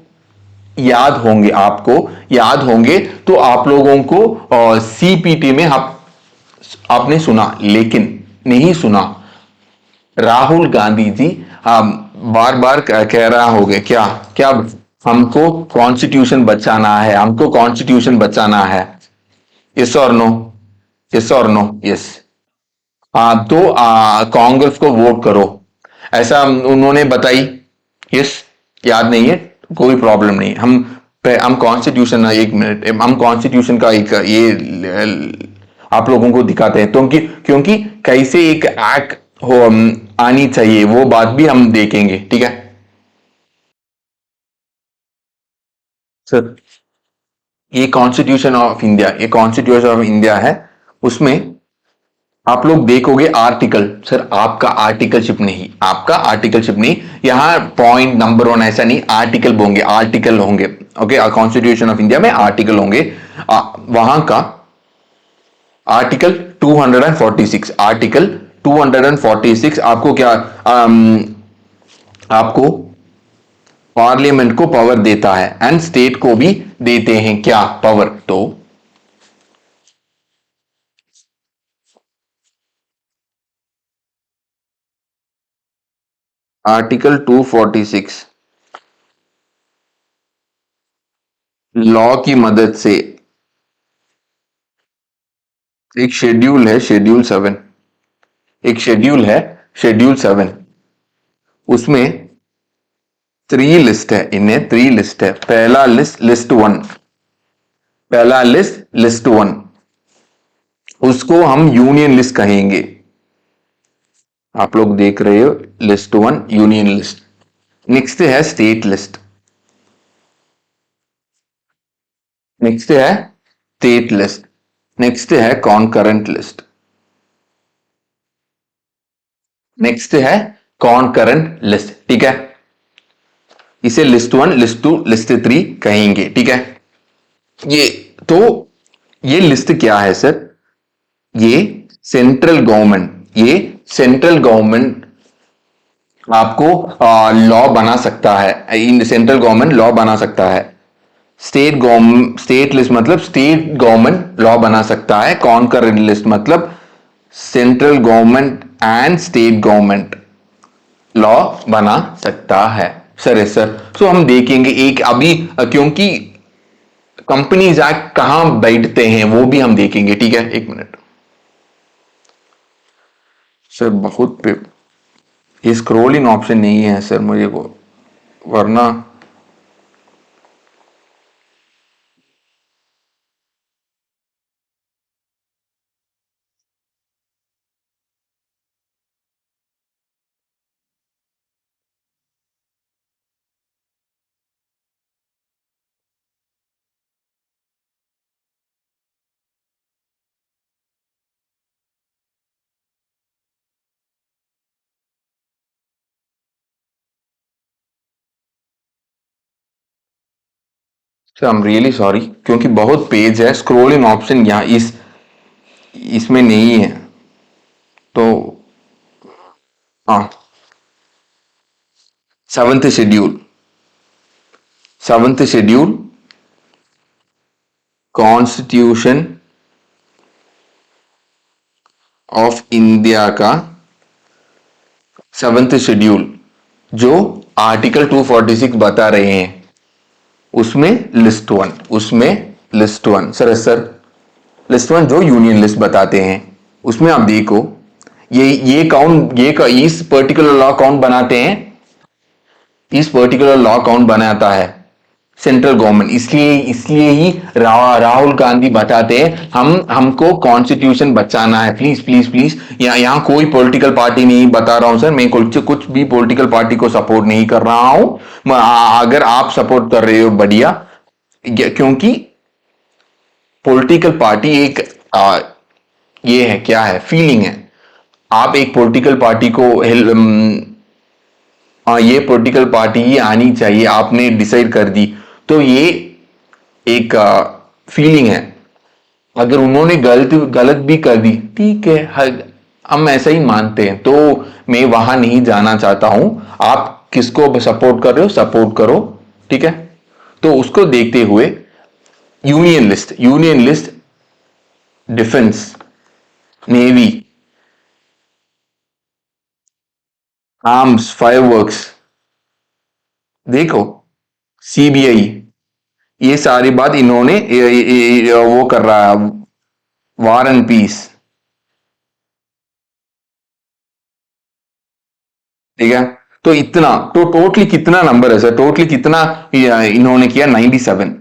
याद होंगे, आपको याद होंगे, तो आप लोगों को सीपीटी में आपने सुना, लेकिन नहीं सुना, राहुल गांधी जी बार बार कह रहा होगा, क्या क्या, हमको कॉन्स्टिट्यूशन बचाना है, हमको कॉन्स्टिट्यूशन बचाना है। यस और नो? यस और नो? यस। तो कांग्रेस को वोट करो ऐसा उन्होंने बताई। यस, याद नहीं है, कोई प्रॉब्लम नहीं, हम कॉन्स्टिट्यूशन, एक मिनट, हम कॉन्स्टिट्यूशन का एक ये आप लोगों को दिखाते हैं, क्योंकि क्योंकि कैसे एक एक्ट हो आनी चाहिए, वो बात भी हम देखेंगे। ठीक है सर, ये कॉन्स्टिट्यूशन ऑफ इंडिया, ये कॉन्स्टिट्यूशन ऑफ इंडिया है। उसमें आप लोग देखोगे आर्टिकल, सर आपका आर्टिकलशिप नहीं, आपका आर्टिकलशिप नहीं, यहां पॉइंट नंबर वन ऐसा नहीं, आर्टिकल होंगे, आर्टिकल होंगे। ओके, कॉन्स्टिट्यूशन ऑफ इंडिया में आर्टिकल होंगे। वहां का आर्टिकल 246, आर्टिकल 246 आपको क्या, आपको पार्लियामेंट को पावर देता है एंड स्टेट को भी देते हैं क्या पावर। तो आर्टिकल 246 लॉ की मदद से, एक शेड्यूल है, शेड्यूल 7, एक शेड्यूल है, शेड्यूल 7, उसमें 3 लिस्ट है, इन्हें 3 लिस्ट है। पहला लिस्ट, लिस्ट 1, पहला लिस्ट लिस्ट 1, उसको हम यूनियन लिस्ट कहेंगे। आप लोग देख रहे हो लिस्ट 1 यूनियन लिस्ट। नेक्स्ट है स्टेट लिस्ट, नेक्स्ट है स्टेट लिस्ट, नेक्स्ट है कॉन्करेंट लिस्ट, नेक्स्ट है कॉन्करेंट लिस्ट। ठीक है, इसे लिस्ट 1, लिस्ट 2, लिस्ट 3 कहेंगे। ठीक है, ये तो ये लिस्ट क्या है सर, ये सेंट्रल गवर्नमेंट, ये सेंट्रल गवर्नमेंट आपको लॉ बना सकता है, इन सेंट्रल गवर्नमेंट लॉ बना सकता है। स्टेट गवर्नमेंट, स्टेट लिस्ट मतलब स्टेट गवर्नमेंट लॉ बना सकता है। कॉन्करेंट लिस्ट मतलब central government and state government law बना सकता है। सर है सर। सो हम देखेंगे एक अभी, क्योंकि कंपनीज एक्ट कहां बैठते हैं वो भी हम देखेंगे। ठीक है, 1 मिनट सर, बहुत पे ये स्क्रोलिंग ऑप्शन नहीं है सर मुझे को, वरना sir I am really sorry, क्योंकि बहुत पेज है, स्क्रोलिंग ऑप्शन यहाँ इसमें नहीं है। तो हाँ, 7th schedule, 7th schedule constitution of India का 7th शेड्यूल जो आर्टिकल 246 बता रहे हैं, उसमें लिस्ट 1, उसमें लिस्ट 1 सर लिस्ट 1 जो यूनियन लिस्ट बताते हैं, उसमें आप देखो ये कौन, इस पर्टिकुलर लॉ कौन बनाते हैं, इस पर्टिकुलर लॉ कौन बनाता है, सेंट्रल गवर्नमेंट। इसलिए इसलिए ही राहुल गांधी बताते हैं हमको कॉन्स्टिट्यूशन बचाना है। प्लीज प्लीज प्लीज, यहाँ कोई पॉलिटिकल पार्टी नहीं बता रहा हूं सर, मैं कुछ भी पॉलिटिकल पार्टी को सपोर्ट नहीं कर रहा हूं। अगर आप सपोर्ट कर रहे हो बढ़िया, क्योंकि पॉलिटिकल पार्टी एक ये है, क्या है, फीलिंग है। आप एक पॉलिटिकल पार्टी को ये पॉलिटिकल पार्टी ही आनी चाहिए, आपने डिसाइड कर दी, तो ये एक फीलिंग है। अगर उन्होंने गलत गलत भी कर दी, ठीक है, हम ऐसा ही मानते हैं, तो मैं वहां नहीं जाना चाहता हूं। आप किसको सपोर्ट कर रहे हो, सपोर्ट करो। ठीक है, तो उसको देखते हुए union list, union list defence, navy, arms, fireworks, देखो सीबीआई, ये सारी बात इन्होंने वो कर रहा है, वार एंड पीस। ठीक है, तो इतना, तो टोटली कितना नंबर है सर, टोटली कितना इन्होंने किया, 97।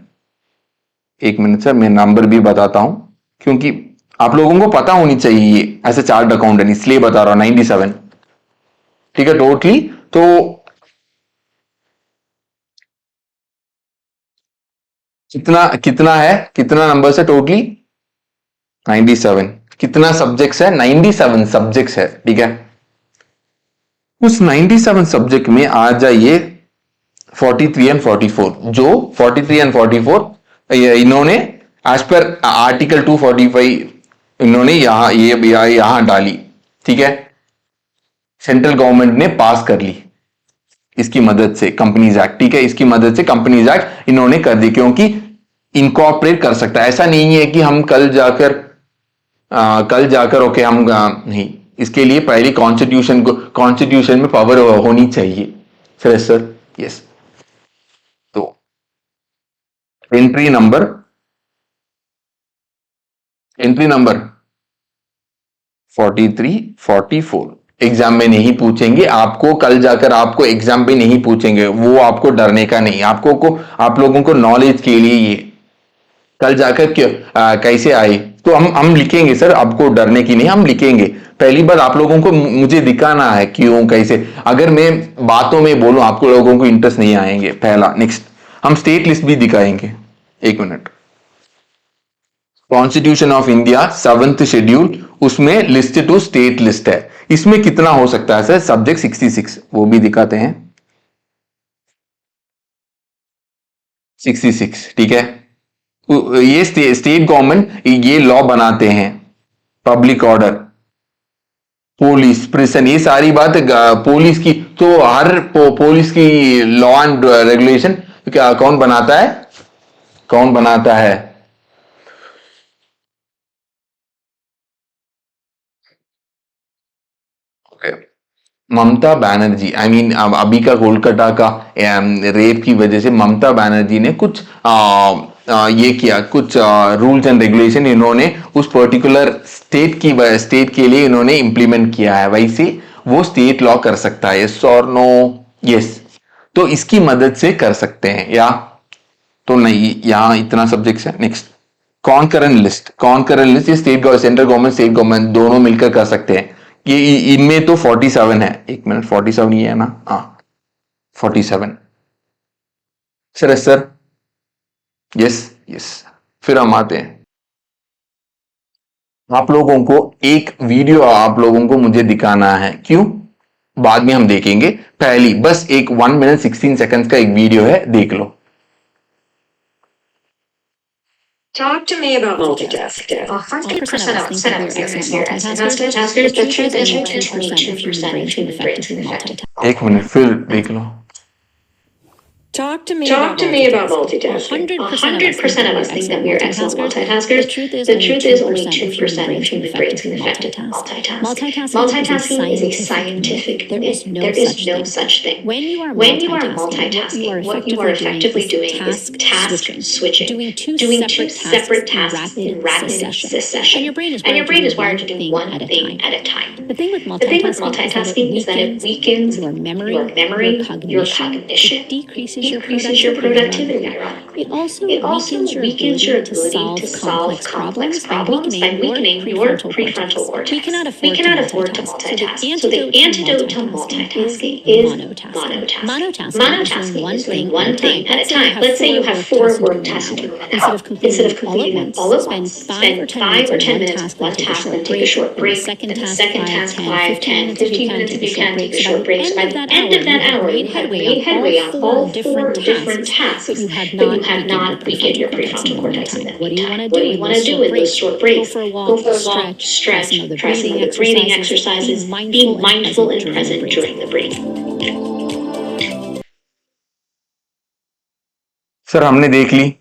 1 मिनट सर, मैं नंबर भी बताता हूं, क्योंकि आप लोगों को पता होनी चाहिए एज ए चार्ट अकाउंटेंट, इसलिए बता रहा हूं 97। ठीक है, टोटली तो कितना कितना है, कितना नंबर्स है टोटली? 97। कितना सब्जेक्ट्स है? 97 सब्जेक्ट्स है, ठीक है। उस 97 सब्जेक्ट में आ जाइए 43 एंड 44, जो 43 एंड 44 इन्होंने एज पर आर्टिकल 245 इन्होंने यहां डाली, ठीक है। सेंट्रल गवर्नमेंट ने पास कर ली इसकी मदद से कंपनीज एक्ट, ठीक है। इसकी मदद से कंपनीज एक्ट इन्होंने कर दी, क्योंकि इनकॉर्पोरेट कर सकता है। ऐसा नहीं है कि हम कल जाकर ओके हम नहीं, इसके लिए पहले कॉन्स्टिट्यूशन में पावर होनी चाहिए। Sir yes. तो एंट्री नंबर 43 44 एग्जाम में नहीं पूछेंगे आपको, कल जाकर आपको एग्जाम पे नहीं पूछेंगे, वो आपको डरने का नहीं, आप लोगों को नॉलेज के लिए ये कल जाकर कैसे आए तो हम लिखेंगे सर, आपको डरने की नहीं, हम लिखेंगे। पहली बार आप लोगों को मुझे दिखाना है क्यों कैसे, अगर मैं बातों में बोलूं आपको लोगों को इंटरेस्ट नहीं आएंगे। पहला, नेक्स्ट हम स्टेट लिस्ट भी दिखाएंगे, एक minute. Constitution of India 7th schedule, उसमें लिस्ट टू स्टेट लिस्ट है। इसमें कितना हो सकता है सर? सब्जेक्ट 66, वो भी दिखाते हैं 66, ठीक है। ये स्टेट गवर्नमेंट ये लॉ बनाते हैं, पब्लिक ऑर्डर, पुलिस, प्रिजन, ये सारी बात पुलिस की, तो हर पुलिस की लॉ एंड रेगुलेशन क्या कौन बनाता है? कौन बनाता है? ममता बनर्जी। आई मीन अभी का कोलकाता का रेप की वजह से ममता बनर्जी ने कुछ ये किया, कुछ रूल्स एंड रेगुलेशन इन्होंने उस पर्टिकुलर स्टेट के लिए इन्होंने इंप्लीमेंट किया है। वैसे वो स्टेट लॉ कर सकता है, यस और नो? यस। तो इसकी मदद से कर सकते हैं या तो नहीं? यहां इतना सब्जेक्ट्स है। नेक्स्ट, कॉन्करेंट लिस्ट ये सेंट्रल गवर्नमेंट स्टेट गवर्नमेंट दोनों मिलकर कर सकते हैं। ये इनमें तो 47 है, एक मिनट, 47 ही है ना? हाँ 47। Sir yes yes. फिर हम आते हैं, आप लोगों को एक वीडियो आप लोगों को मुझे दिखाना है, क्यों बाद में हम देखेंगे। पहली बस एक 1 मिनट 16 सेकंड्स का एक वीडियो है, देख लो। Talk to me about multitasking. 100% of us think that we are multitaskers. The truth is only 2% of human brains can multitask. एक मिनट फिर देख लो। Talk to me about multitasking. 100% of us think that we are excellent multitaskers. The truth is only 2% of human brains can effectively multitask. Multitasking is a scientific myth. There is no such thing. When you are multitasking, what you are effectively doing is task switching. Doing two separate tasks in rapid succession. And your brain is wired to do one thing at a time. The thing with multitasking is that it weakens your memory, your cognition. It decreases your productivity, ironically. It also weakens your ability to solve complex problems by weakening your prefrontal cortex. We cannot afford to multitask. So the antidote to multitasking is monotasking. Monotasking is doing one thing at a time. Let's say you have 4 work tasks to do. Instead of completing them all at once, spend 5 or 10 minutes on one task, then take a short break, then the second task 5, 10, 15 minutes if you can, take a short break. So by the end of that hour, you have made headway on all 4 different tasks, but you have not weakened your prefrontal cortex in that meantime. What do you want to do in those short breaks? Go for a walk, stretch, try some of the breathing exercises, be mindful and present during the break. Sir हमने देख ली।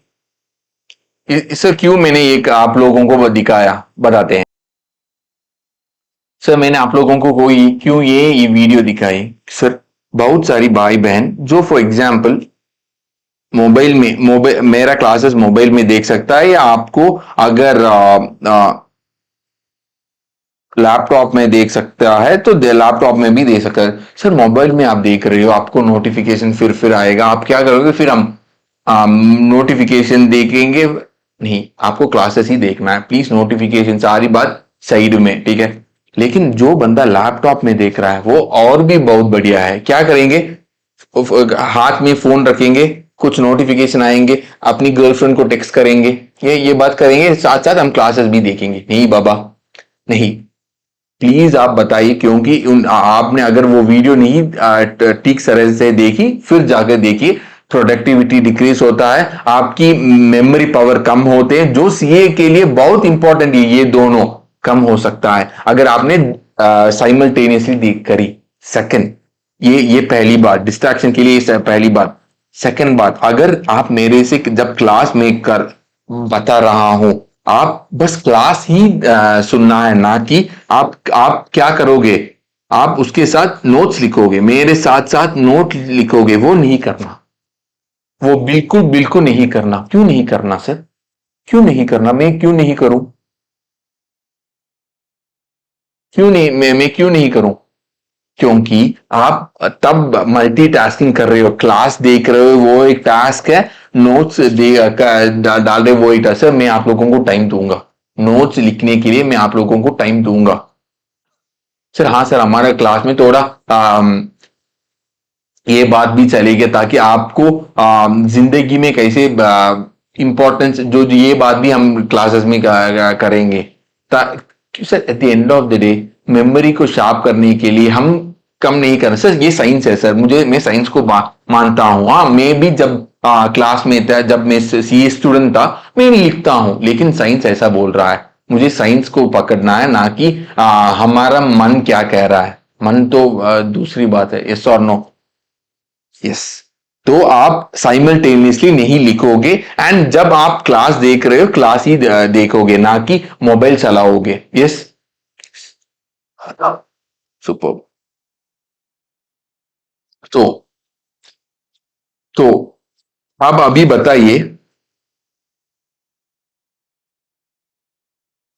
Sir क्यों मैंने एक आप लोगों को दिखाया, बताते हैं। सर मैंने आप लोगों को क्यों ये वीडियो दिखाई? सर बहुत सारी भाई बहन जो फॉर एग्जाम्पल मेरा क्लासेस मोबाइल में देख सकता है, या आपको अगर लैपटॉप में देख सकता है तो लैपटॉप में भी देख सकता है। सर मोबाइल में आप देख रहे हो, आपको नोटिफिकेशन फिर आएगा, आप क्या करोगे? फिर हम नोटिफिकेशन देखेंगे नहीं, आपको क्लासेस ही देखना है। प्लीज नोटिफिकेशन सारी बात साइड में, ठीक है। लेकिन जो बंदा लैपटॉप में देख रहा है वो और भी बहुत बढ़िया है। क्या करेंगे? हाथ में फोन रखेंगे, कुछ नोटिफिकेशन आएंगे, अपनी गर्लफ्रेंड को टेक्स्ट करेंगे, ये बात करेंगे, साथ साथ हम क्लासेस भी देखेंगे। नहीं बाबा, नहीं। प्लीज आप बताइए, क्योंकि आपने अगर वो वीडियो नहीं ठीक तरह से देखी, फिर जाकर देखिए, प्रोडक्टिविटी डिक्रीज होता है, आपकी मेमोरी पावर कम होते हैं, जो सीए के लिए बहुत इंपॉर्टेंट है। ये दोनों कम हो सकता है अगर आपने साइमल्टेनियसली देख करी। सेकंड, ये पहली बात, डिस्ट्रैक्शन के लिए पहली बात। सेकंड बात, अगर आप मेरे से जब क्लास में कर बता रहा हूं, आप बस क्लास ही सुनना है, ना कि आप क्या करोगे, आप उसके साथ नोट्स लिखोगे, मेरे साथ साथ नोट लिखोगे, वो नहीं करना। वो बिल्कुल बिल्कुल नहीं करना। क्यों नहीं करना सर? क्यों नहीं करना? मैं क्यों नहीं करूं? क्यों नहीं? मैं क्यों नहीं करूं? क्योंकि आप तब मल्टीटास्किंग कर रहे हो, क्लास देख रहे हो वो एक टास्क है, नोट्स डाल रहे हो वो एक टास्क। सर मैं आप लोगों को टाइम दूंगा, नोट्स लिखने के लिए मैं आप लोगों को टाइम दूंगा। सर हाँ सर, हमारे क्लास में थोड़ा ये बात भी चलेगी, ताकि आपको जिंदगी में कैसे इंपॉर्टेंस, जो ये बात भी हम क्लासेस में करेंगे। Sir at the end of the day memory को शार्प करने के लिए हम कम नहीं कर सर, ये साइंस है सर, मैं साइंस को मानता हूं। हाँ, मैं भी जब क्लास में था, जब मैं सीए स्टूडेंट था, मैं भी लिखता हूं, लेकिन साइंस ऐसा बोल रहा है, मुझे साइंस को पकड़ना है, ना कि हमारा मन क्या कह रहा है। मन तो दूसरी बात है। यस और नो? यस। तो आप साइमल्टेनियसली नहीं लिखोगे, एंड जब आप क्लास देख रहे हो, क्लास ही देखोगे, ना कि मोबाइल चलाओगे। Yes, super. तो तो अब अभी बताइए,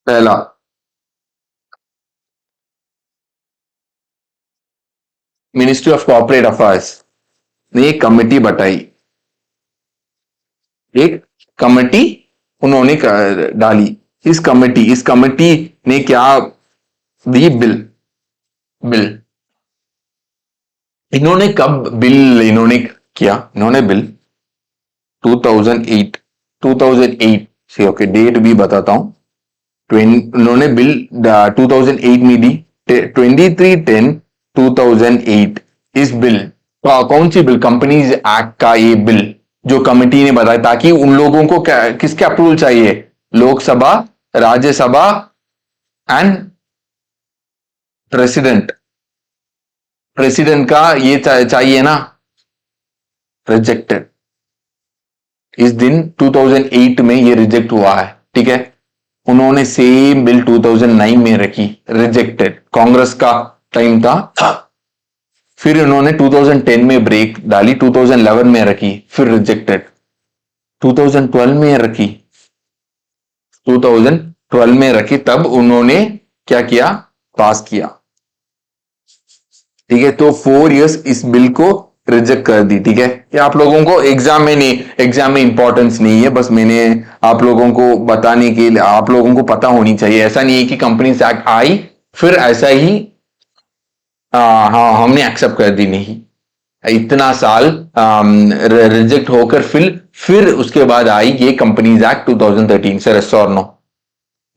पहला, मिनिस्ट्री ऑफ कॉर्पोरेट अफेयर्स ने एक कमेटी बताई, एक कमेटी उन्होंने डाली। इस कमेटी ने क्या दी? बिल। इन्होंने किया, इन्होंने बिल 2008, 2008 से, ओके डेट भी बताता हूं। उन्होंने बिल 2008 में दी, 23/10/2008। इस बिल, कौन सी बिल? कंपनीज एक्ट का ये बिल जो कमेटी ने बताया, ताकि उन लोगों को किसके अप्रूवल चाहिए? Lok Sabha, Rajya Sabha and president. President का ये चाहिए ना, रिजेक्टेड। इस दिन 2008 में ये रिजेक्ट हुआ है, ठीक है। उन्होंने सेम बिल 2009 में रखी, रिजेक्टेड, कांग्रेस का टाइम था। फिर उन्होंने 2010 में ब्रेक डाली, 2011 में रखी, फिर रिजेक्टेड, 2012 में रखी, 2012 में रखी, तब उन्होंने क्या किया? पास किया, ठीक है। तो 4 इयर्स इस बिल को रिजेक्ट कर दी, ठीक है। ये आप लोगों को एग्जाम में इंपॉर्टेंस नहीं है, बस मैंने आप लोगों को बताने के लिए, आप लोगों को पता होनी चाहिए। ऐसा नहीं है कि कंपनीज एक्ट आई फिर ऐसा ही हाँ हमने एक्सेप्ट कर दी, नहीं। इतना साल रिजेक्ट होकर फिर उसके बाद आई ये कंपनीज एक्ट 2013। सर यस और नो?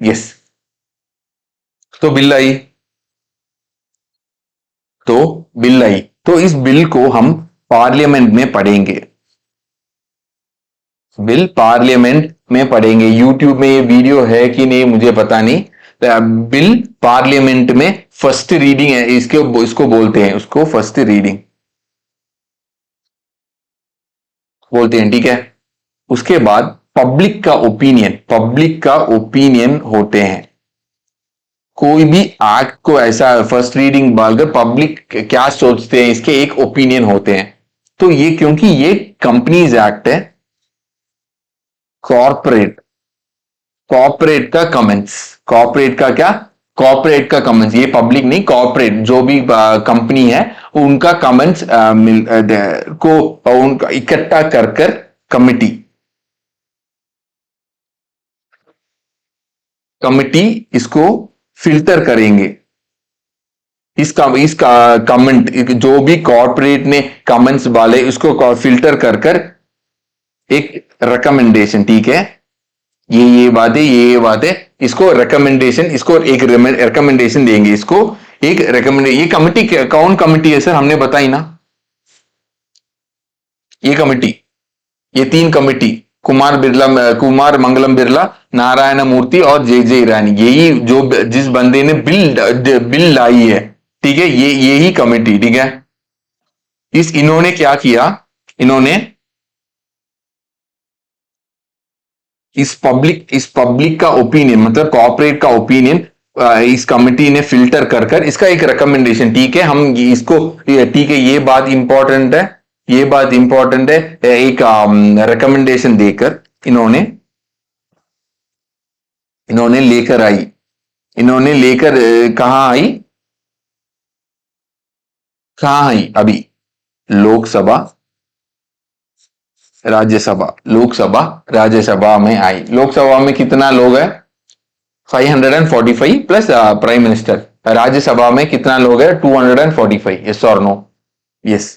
यस। तो बिल आई, तो इस बिल को हम पार्लियामेंट में पढ़ेंगे, बिल पार्लियामेंट में पढ़ेंगे। यूट्यूब में ये वीडियो है कि नहीं मुझे पता नहीं। बिल पार्लियामेंट में फर्स्ट रीडिंग है, इसको बोलते हैं, उसको फर्स्ट रीडिंग बोलते हैं, ठीक है। उसके बाद पब्लिक का ओपिनियन होते हैं। कोई भी एक्ट को ऐसा फर्स्ट रीडिंग डालकर पब्लिक क्या सोचते हैं, इसके एक ओपिनियन होते हैं। तो ये, क्योंकि ये कंपनीज एक्ट है, कॉर्पोरेट का कमेंट्स, कॉर्पोरेट का कमेंट्स, ये पब्लिक नहीं, कॉर्पोरेट जो भी कंपनी है उनका कमेंट्स को उनका इकट्ठा कर कमिटी इसको फिल्टर करेंगे। इसका कमेंट, जो भी कॉर्पोरेट ने कमेंट्स डाले उसको फिल्टर कर एक रिकमेंडेशन, ठीक है, ये बात है, ये बात है, इसको रिकमेंडेशन, इसको एक रिकमेंडेशन देंगे, इसको एक ये कमिटी कौन कमिटी है सर, हमने बताई ना, ये कमिटी, ये 3 कमिटी, कुमार मंगलम बिरला, नारायण मूर्ति और जे जे ईरानी, यही जो जिस बंदे ने बिल लाई है, ठीक है, ये यही कमिटी, ठीक है। इन्होंने क्या किया, इन्होंने इस पब्लिक का ओपिनियन, मतलब कॉर्पोरेट का ओपिनियन, इस कमिटी ने फिल्टर कर इसका एक रिकमेंडेशन, ठीक है, हम इसको, ठीक है, ये बात इंपॉर्टेंट है, ये बात इंपॉर्टेंट है, एक रिकमेंडेशन देकर इन्होंने इन्होंने लेकर आई, इन्होंने लेकर कहां आई, कहां आई अभी, लोकसभा, राज्यसभा, लोकसभा राज्यसभा में आई, लोकसभा में कितना लोग है, 545 प्लस प्राइम मिनिस्टर, राज्यसभा में कितना लोग है, 245, यस और नो, यस,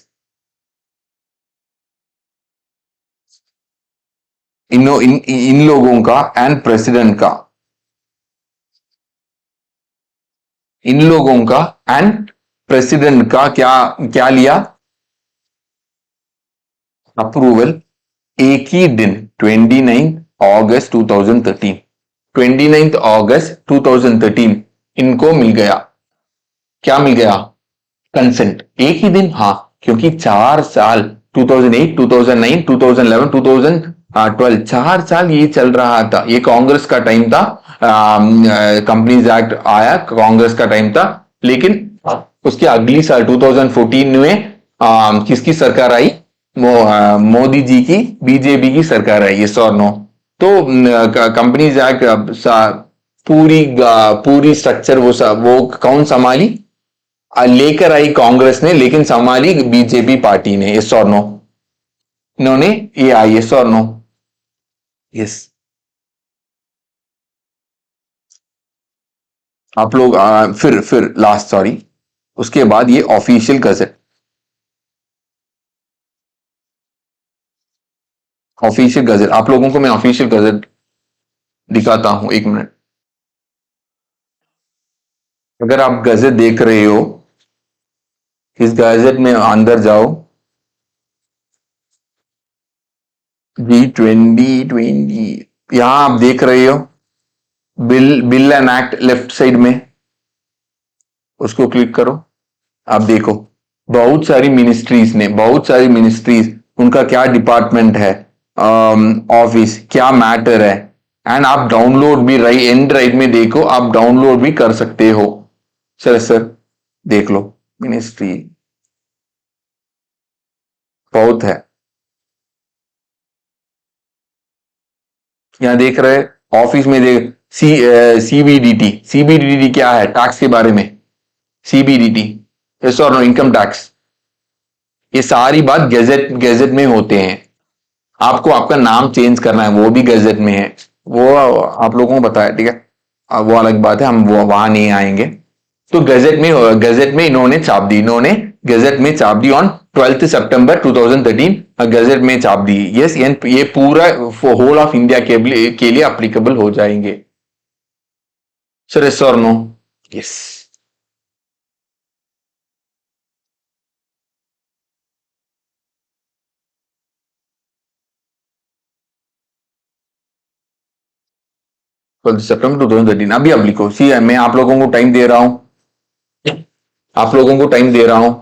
इन लोगों का एंड प्रेसिडेंट का, इन लोगों का एंड प्रेसिडेंट का क्या क्या लिया, अप्रूवल, एक ही दिन 29 अगस्त 2013, 29 अगस्त 2013 इनको मिल गया, क्या मिल गया, कंसेंट, एक ही दिन, हाँ, क्योंकि 4 साल, 2008, 2009, 2011, 2012, 4 साल ये चल रहा था, ये कांग्रेस का टाइम था, कंपनीज एक्ट आया, कांग्रेस का टाइम था, लेकिन उसके अगली साल 2014 में किसकी सरकार आई, मोदी जी की, बीजेपी की सरकार आई, यस और नो। तो कंपनीज एक्ट पूरी स्ट्रक्चर वो कौन संभाली, लेकर आई कांग्रेस ने, लेकिन संभाली बीजेपी पार्टी ने, यस और नो, इन्होंने ये आई, यस और नो, यस। आप लोग फिर लास्ट, सॉरी, उसके बाद ये ऑफिशियल गजट, ऑफिशियल गजट, आप लोगों को मैं ऑफिशियल गजट दिखाता हूं, एक मिनट, अगर आप गजट देख रहे हो, इस गजट में अंदर जाओ, G2020, यहां आप देख रहे हो bill and act, left side में, उसको क्लिक करो, आप देखो बहुत सारी मिनिस्ट्रीज, उनका क्या डिपार्टमेंट है, ऑफिस क्या मैटर है, एंड आप डाउनलोड भी एंड राइट में देखो, आप डाउनलोड भी कर सकते हो, सर देख लो, मिनिस्ट्री बहुत है, यहां देख रहे, ऑफिस में देख, सीबीडीटी क्या है, टैक्स के बारे में, सीबीडीटी, यस और नो, इनकम टैक्स, ये सारी बात गैजेट में होते हैं, आपको आपका नाम चेंज करना है, वो भी गैजेट में है, वो आप लोगों को बताया, ठीक है, वो अलग बात है, हम वो वहां नहीं आएंगे। तो गैजेट में इन्होंने छाप दी, गैजेट में छाप दी ऑन 12 सितंबर 2013, गैजेट में छाप दी, यस, ये पूरा होल ऑफ इंडिया के लिए अप्लीकेबल हो जाएंगे, सर, यस और नो, यस। सितंबर 2013, अभी अब लिखो, सी, मैं आप लोगों को टाइम दे रहा हूं, आप लोगों को टाइम दे रहा हूं,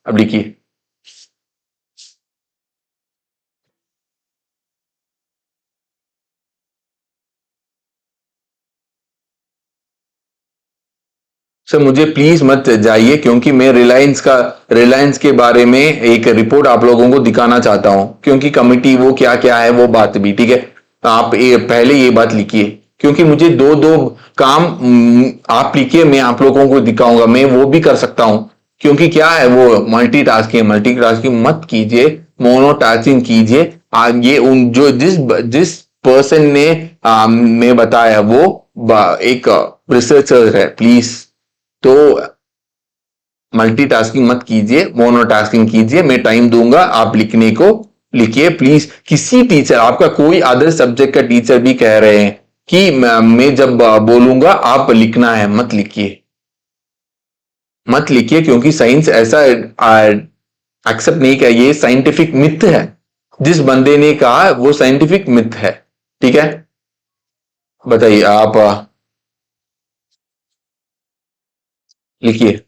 अब लिखिए, सर मुझे प्लीज मत जाइए, क्योंकि मैं रिलायंस के बारे में एक रिपोर्ट आप लोगों को दिखाना चाहता हूं, क्योंकि कमिटी वो क्या क्या है वो बात भी, ठीक है, आप पहले ये बात लिखिए, क्योंकि मुझे दो दो काम, आप लिखिए, मैं आप लोगों को दिखाऊंगा, मैं वो भी कर सकता हूं, क्योंकि क्या है वो मल्टीटास्किंग मत कीजिए, मोनोटास्किंग कीजिए, ये उन जो जिस पर्सन ने मैं बताया वो एक रिसर्चर है, प्लीज, तो मल्टीटास्किंग मत कीजिए, मोनोटास्किंग कीजिए, मैं टाइम दूंगा, आप लिखने को लिखिए प्लीज। किसी टीचर, आपका कोई अदर सब्जेक्ट का टीचर भी कह रहे हैं कि मैं जब बोलूंगा आप लिखना है, मत लिखिए, मत लिखिए, क्योंकि साइंस ऐसा एक्सेप्ट नहीं किया। ये साइंटिफिक मिथ है, जिस बंदे ने कहा वो साइंटिफिक मिथ है। ठीक है, बताइए आप, लिखिए।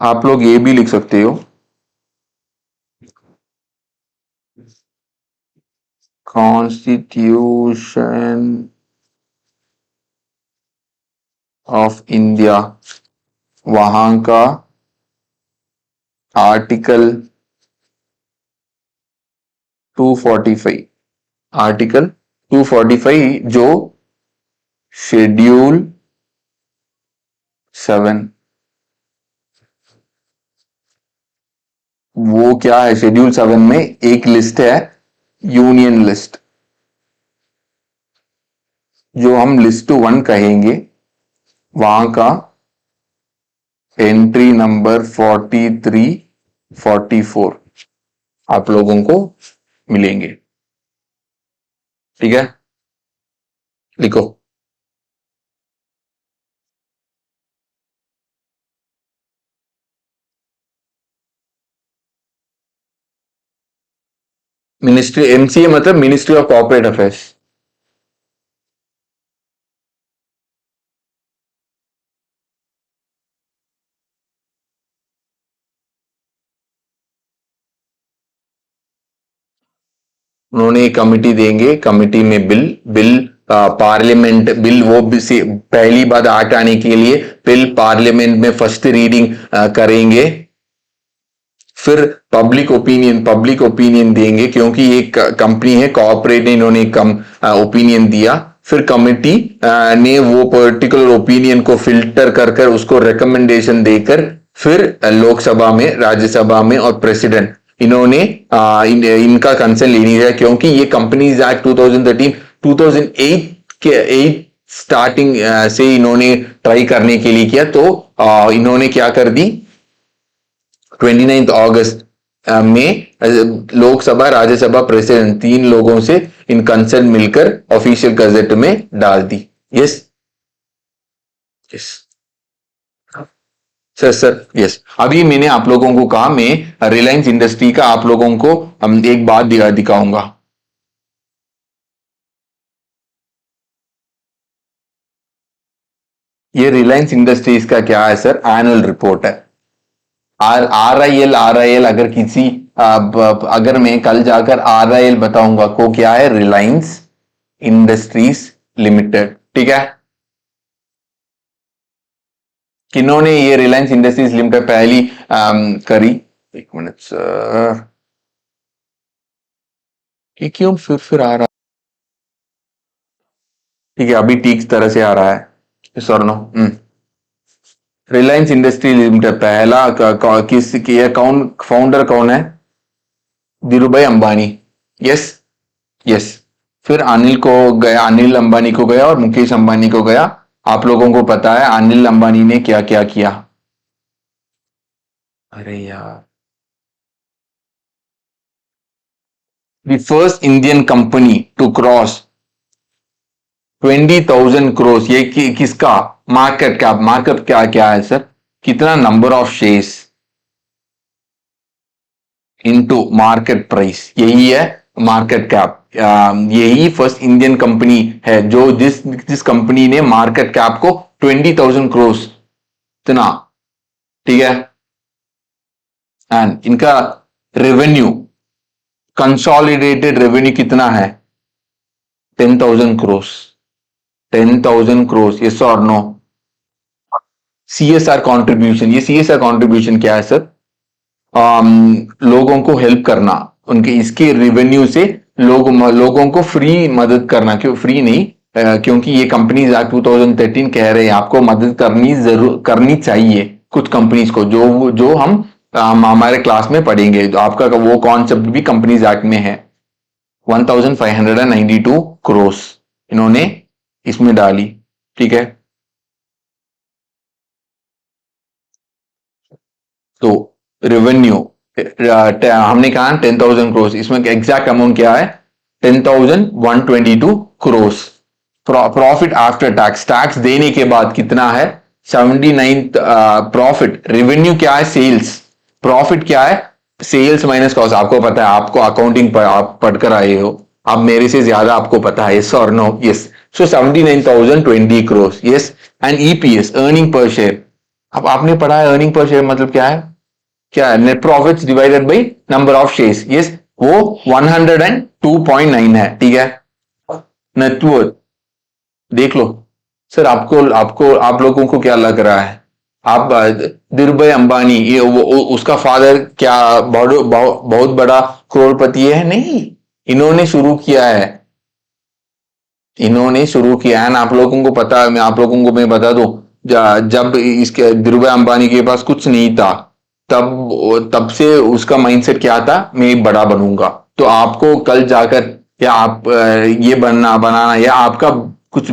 आप लोग ये भी लिख सकते हो, कॉन्स्टिट्यूशन ऑफ इंडिया, वहां का आर्टिकल 245, आर्टिकल 245 जो शेड्यूल 7, वो क्या है, शेड्यूल 7 में एक लिस्ट है, यूनियन लिस्ट, जो हम लिस्ट 1 कहेंगे, वहां का एंट्री नंबर 43, 44 आप लोगों को मिलेंगे। ठीक है, लिखो। मिनिस्ट्री, एमसीए मतलब मिनिस्ट्री ऑफ कॉर्पोरेट अफेयर्स। उन्होंने एक कमिटी देंगे, कमिटी में बिल बिल पार्लियामेंट बिल, वो पहली बार एक्ट आने के लिए बिल पार्लियामेंट में फर्स्ट रीडिंग करेंगे, फिर पब्लिक ओपिनियन देंगे, क्योंकि एक कंपनी है कॉर्पोरेट ने, इन्होंने कम ओपिनियन दिया, फिर कमिटी ने वो पर्टिकुलर ओपिनियन को फिल्टर कर कर उसको रिकमेंडेशन देकर फिर लोकसभा में, राज्यसभा में और प्रेसिडेंट, इन्होंने इनका कंसर्न लेनी है, क्योंकि ये कंपनीज एक्ट 2013 2008 के 8 स्टार्टिंग से इन्होंने ट्राई करने के लिए किया, तो इन्होंने क्या कर दी, 29 अगस्त में लोकसभा, राज्यसभा, प्रेसिडेंट, 3 लोगों से इन कंसर्न मिलकर ऑफिशियल गजेट में डाल दी। Yes yes sir, sir yes. अभी मैंने आप लोगों को कहा, मैं रिलायंस इंडस्ट्री का आप लोगों को एक बात दिखाऊंगा। ये रिलायंस इंडस्ट्रीज का क्या है सर, एनुअल रिपोर्ट है। आर आई एल, अगर किसी अगर मैं कल जाकर RIL बताऊंगा को क्या है, रिलायंस इंडस्ट्रीज लिमिटेड। ठीक है, किन्होंने ये रिलायंस इंडस्ट्रीज लिमिटेड पहली करी, एक मिनट सर, ये क्यों फिर आ रहा, ठीक है अभी ठीक तरह से आ रहा है, sir no. Reliance Industries Limited पहला किस की, कौन फाउंडर कौन है, धीरू भाई अंबानी। यस यस, फिर अनिल को गया, अनिल अंबानी को गया और मुकेश अंबानी को गया। आप लोगों को पता है अनिल अंबानी ने क्या क्या किया, अरे यार, the first Indian company to cross 20,000 crores, ये किसका मार्केट कैप, मार्केट क्या क्या है सर, कितना number of shares into market price, यही है मार्केट कैप। यही फर्स्ट इंडियन कंपनी है जो जिस कंपनी ने मार्केट कैप को 20,000 crores इतना, ठीक है, एंड इनका रेवेन्यू, कंसोलिडेटेड रेवेन्यू कितना है, 10,000 crores, 10,000 crores, यस और नो। CSR कंट्रीब्यूशन, ये CSR कंट्रीब्यूशन क्या है सर? लोगों को हेल्प करना, उनके इसके रेवेन्यू से लोगों को फ्री मदद करना, क्यों फ्री नहीं, क्योंकि ये कंपनीज एक्ट 2013 कह रहे हैं आपको मदद करनी चाहिए कुछ कंपनीज को, जो जो हम हमारे क्लास में पढ़ेंगे, तो आपका वो कॉन्सेप्ट भी कंपनीज एक्ट में है। 1592 करोड़ इन्होंने इसमें डाली, ठीक है। तो रेवेन्यू हमने कहा 10,000 करोड़, इसमें एग्जैक्ट अमाउंट क्या है? 10,122 crore. Profit after tax, tax देने के बाद कितना है? 79। प्रॉफिट, रेवेन्यू क्या है? सेल्स। प्रॉफिट क्या है? Sales minus cost. आपको पता है, आपको अकाउंटिंग पर आप पढ़कर आए हो, आप मेरे से ज्यादा आपको पता है, यस और no? Yes. So 79,020 crore, yes. And EPS, earning per share, अब आपने पढ़ा है अर्निंग पर शेयर मतलब क्या है? क्या है? Net profits divided by number of shares, yes. वो 102.9 है, ठीक है। नेटवर्थ देख लो सर, आपको आपको आप लोगों को क्या लग रहा है? आप धीरूभाई अंबानी, ये उसका फादर क्या बहुत बड़ा करोड़पति है? नहीं, इन्होंने शुरू किया है, इन्होंने शुरू किया है ना। आप लोगों को पता है, मैं आप लोगों को मैं बता दूं, जब इसके धीरूभाई अंबानी के पास कुछ नहीं था, तब तब से उसका माइंडसेट क्या था? मैं बड़ा बनूंगा। तो आपको कल जाकर, या आप ये बनना बनाना, या आपका कुछ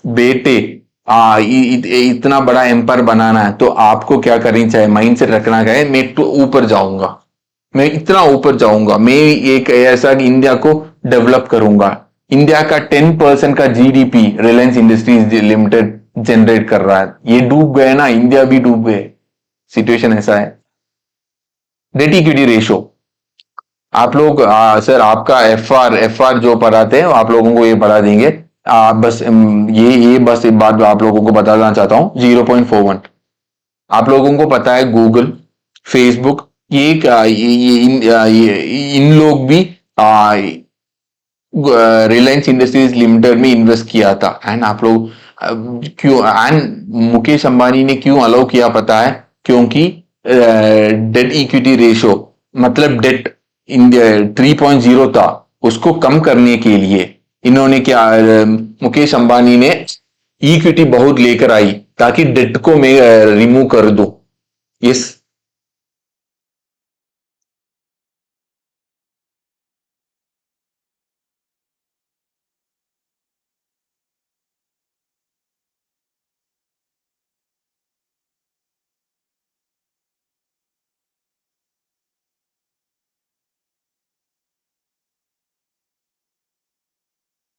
बेटे इतना बड़ा एम्पायर बनाना है, तो आपको क्या करनी चाहिए? माइंडसेट रखना चाहिए, मैं तो ऊपर जाऊंगा, मैं इतना ऊपर जाऊंगा, मैं एक ऐसा इंडिया को डेवलप करूंगा। इंडिया का 10% का GDP Reliance Industries limited generate कर रहा है। ये डूब गए ना, इंडिया भी डूब गए, सिचुएशन ऐसा है। डेट इक्विटी रेशो, आप लोग सर आपका एफ आर जो पढ़ाते हैं, आप लोगों को ये पढ़ा देंगे। बस ये बस एक बात आप लोगों को बताना चाहता हूं, 0.41। आप लोगों को पता है गूगल, फेसबुक, इन लोग भी रिलायंस इंडस्ट्रीज लिमिटेड में इन्वेस्ट किया था। एंड आप लोग क्यों, एंड मुकेश अंबानी ने क्यों अलाउ किया पता है? क्योंकि डेट इक्विटी रेशो, मतलब डेट इंडिया 3.0 था, उसको कम करने के लिए इन्होंने क्या, मुकेश अंबानी ने इक्विटी बहुत लेकर आई, ताकि डेट को मैं रिमूव कर दूं। यस।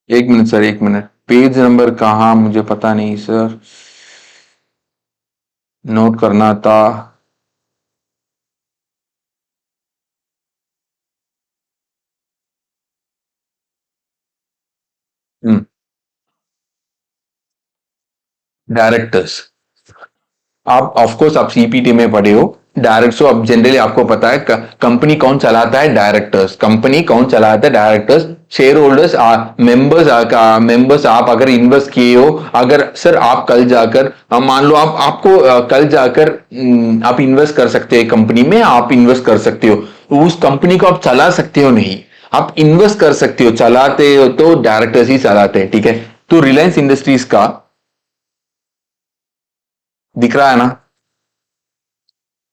एक मिनट सर, एक मिनट, पेज नंबर कहाँ मुझे पता नहीं सर, नोट करना था। डायरेक्टर्स, आप ऑफ कोर्स आप सीपीटी में पढ़े हो डायरेक्ट, सो अब जनरली आपको पता है कंपनी कौन चलाता है? डायरेक्टर्स। कंपनी कौन चलाता है? डायरेक्टर्स। शेयर होल्डर्स, मेंबर्स आप अगर इन्वेस्ट किए हो, अगर सर आप कल जाकर मान लो आप आपको कल जाकर आप इन्वेस्ट कर सकते हैं कंपनी में, आप इन्वेस्ट कर सकते हो उस कंपनी को, आप चला सकते हो नहीं, आप इन्वेस्ट कर सकते हो, चलाते हो तो डायरेक्टर्स ही चलाते हैं, ठीक है। तो रिलायंस इंडस्ट्रीज का दिख रहा है ना,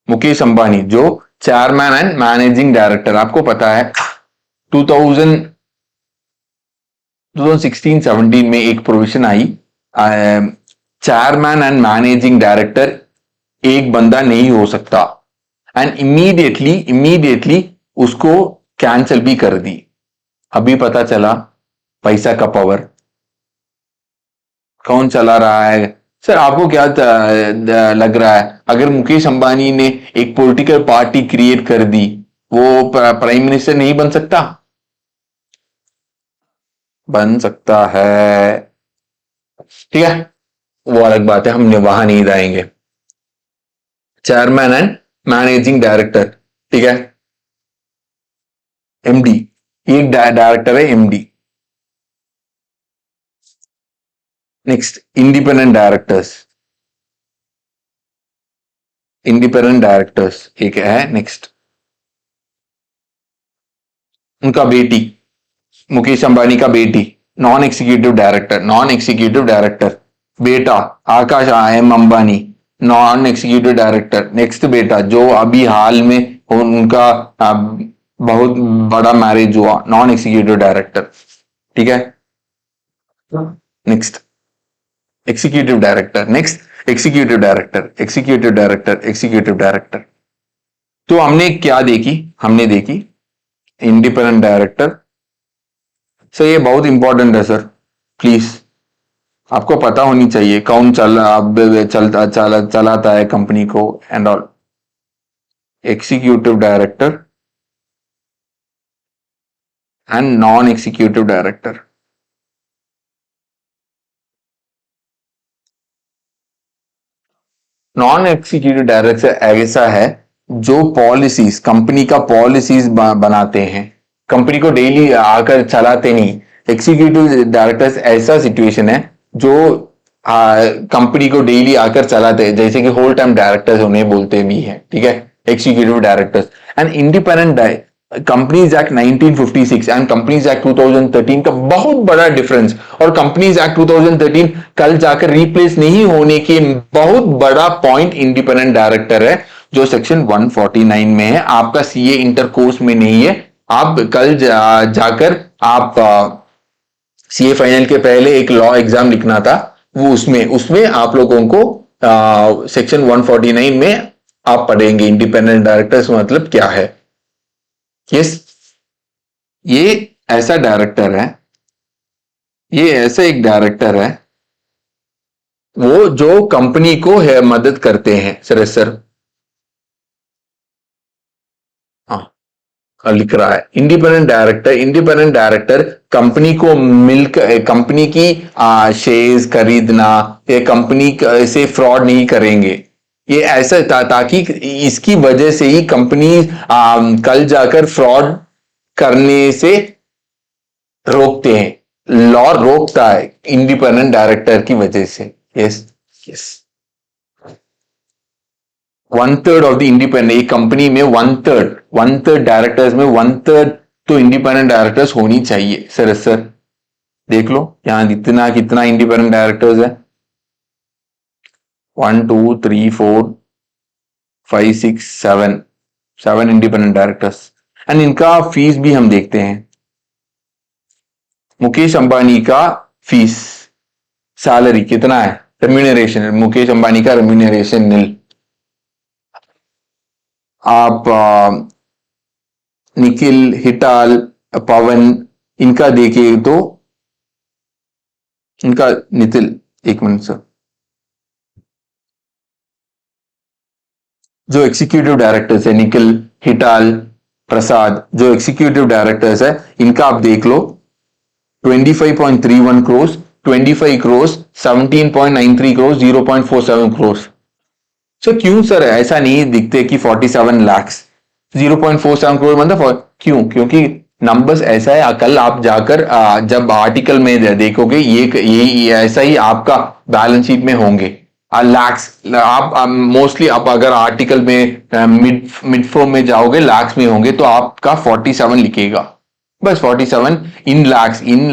मुकेश अंबानी जो चेयरमैन एंड मैनेजिंग डायरेक्टर, आपको पता है 2000 2016-17 में एक provision I, chairman and managing director एक बंदा नहीं हो सकता, एंड इमीडिएटली उसको कैंसिल भी कर दी। अभी पता चला पैसा का पावर कौन चला रहा है। सर आपको क्या लग रहा है, अगर मुकेश अंबानी ने एक पॉलिटिकल पार्टी क्रिएट कर दी, वो प्राइम मिनिस्टर नहीं बन सकता? बन सकता है, ठीक है, वो अलग बात है, हम वहां नहीं जाएंगे। चेयरमैन एंड मैनेजिंग डायरेक्टर, ठीक है, एमडी, एक डायरेक्टर है MD. Next, independent directors, independent directors एक है। नेक्स्ट, उनका बेटी, मुकेश अंबानी का बेटी non executive director, non executive director. बेटा Akash M Ambani non executive director. Next बेटा जो अभी हाल में उनका बहुत बड़ा मैरिज हुआ, नॉन एग्जीक्यूटिव डायरेक्टर। ठीक है। Next executive director, next executive director, executive director, executive director. तो हमने क्या देखी, हमने देखी इंडिपेंडेंट डायरेक्टर। सर ये बहुत इंपॉर्टेंट है सर, प्लीज आपको पता होनी चाहिए कौन चलाता है कंपनी को and all. Executive director and non executive director. Non executive director ऐसा है जो पॉलिसीज, कंपनी का पॉलिसीज बनाते हैं, कंपनी को डेली आकर चलाते नहीं। एग्जीक्यूटिव डायरेक्टर्स ऐसा सिचुएशन है जो कंपनी को डेली आकर चलाते हैं, जैसे कि होल टाइम डायरेक्टर्स उन्हें बोलते भी हैं। ठीक है, executive directors. And independent companies act 1956 and companies act 2013 का बहुत बड़ा डिफरेंस, और कंपनीज एक्ट 2013 कल जाकर रिप्लेस नहीं होने के बहुत बड़ा पॉइंट इंडिपेंडेंट डायरेक्टर है, जो सेक्शन 149 में है। आपका सीए इंटर कोर्स में नहीं है। आप कल जाकर आप सीए फाइनल के पहले एक लॉ एग्जाम लिखना था, वो उसमें आप लोगों को सेक्शन 149 में आप पढ़ेंगे इंडिपेंडेंट डायरेक्टर्स मतलब क्या है। यस, ये ऐसा डायरेक्टर है, ये ऐसा एक डायरेक्टर है वो जो कंपनी को है मदद करते हैं। सर हाँ लिख रहा है independent director. Independent director company को मिलकर कंपनी की शेयर्स खरीदना, ये कंपनी से फ्रॉड नहीं करेंगे। ये ऐसा ताकि इसकी वजह से ही कंपनी कल जाकर फ्रॉड करने से रोकते हैं। लॉ रोकता है इंडिपेंडेंट डायरेक्टर की वजह से। Yes yes, 1/3 of the independent, एक कंपनी में 1/3 डायरेक्टर्स में 1/3 तो इंडिपेंडेंट डायरेक्टर्स होनी चाहिए। सर देख लो यहां कितना इंडिपेंडेंट डायरेक्टर्स है। 1 2 3 4 5 6 7 इंडिपेंडेंट डायरेक्टर्स। एंड इनका फीस भी हम देखते हैं। मुकेश अंबानी का फीस, सैलरी कितना है, रेम्यूनरेशन, मुकेश अंबानी का रेम्यूनरेशन नील। आप निखिल, हिटाल, पवन, इनका देखिए तो इनका नितिल, एक मिनट सर, जो एग्जीक्यूटिव डायरेक्टर्स है निखिल, हिटाल, प्रसाद, जो एग्जीक्यूटिव डायरेक्टर्स है इनका आप देख लो 25.31 करोड़, 25 करोड़, 17.93 करोड़, 0.47 करोड़। सर क्यों सर ऐसा नहीं दिखते कि 47 लाख, 0.47 करोड़ मतलब क्यों? क्योंकि नंबर्स ऐसा है। कल आप जाकर जब आर्टिकल में देखोगे ये ऐसा ही आपका बैलेंस शीट में होंगे लैक्स। आप मोस्टली आप अगर आर्टिकल में मिड फॉर्म में जाओगे लैक्स में होंगे, तो आपका 47 लिखेगा बस। 47 इन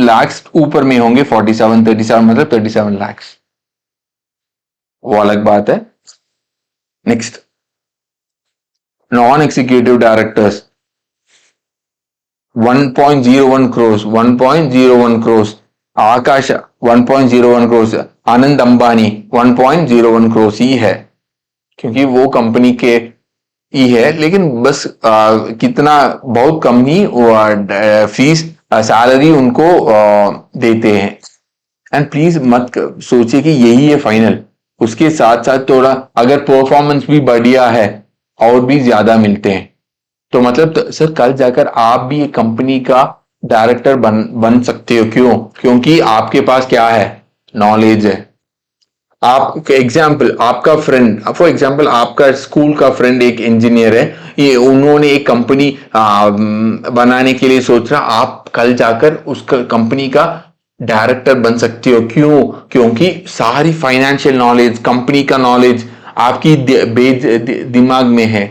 लैक्स ऊपर में होंगे 47, 37 मतलब 37 लैक्स, वो अलग बात है। Next, non executive directors 1.01 crore, 1.01 crore. Akash 1.01 crore, Anand Ambani 1.01 crore ही है, क्योंकि वो कंपनी के ही है। लेकिन बस कितना बहुत कम ही फीस सैलरी उनको देते हैं। एंड प्लीज मत सोचिए कि यही है फाइनल, उसके साथ साथ थोड़ा अगर परफॉर्मेंस भी बढ़िया है और भी ज्यादा मिलते हैं तो मतलब सर कल जाकर आप भी एक कंपनी का डायरेक्टर बन सकते हो। क्यों? क्योंकि आपके पास क्या है, नॉलेज है। आप एग्जाम्पल, आपका फ्रेंड, फॉर एग्जाम्पल आपका स्कूल का फ्रेंड एक इंजीनियर है, ये उन्होंने एक कंपनी बनाने के लिए सोच रहा, आप कल जाकर उस कंपनी का डायरेक्टर बन सकते हो। क्यों? क्योंकि सारी फाइनेंशियल नॉलेज, कंपनी का नॉलेज आपकी दिमाग में है,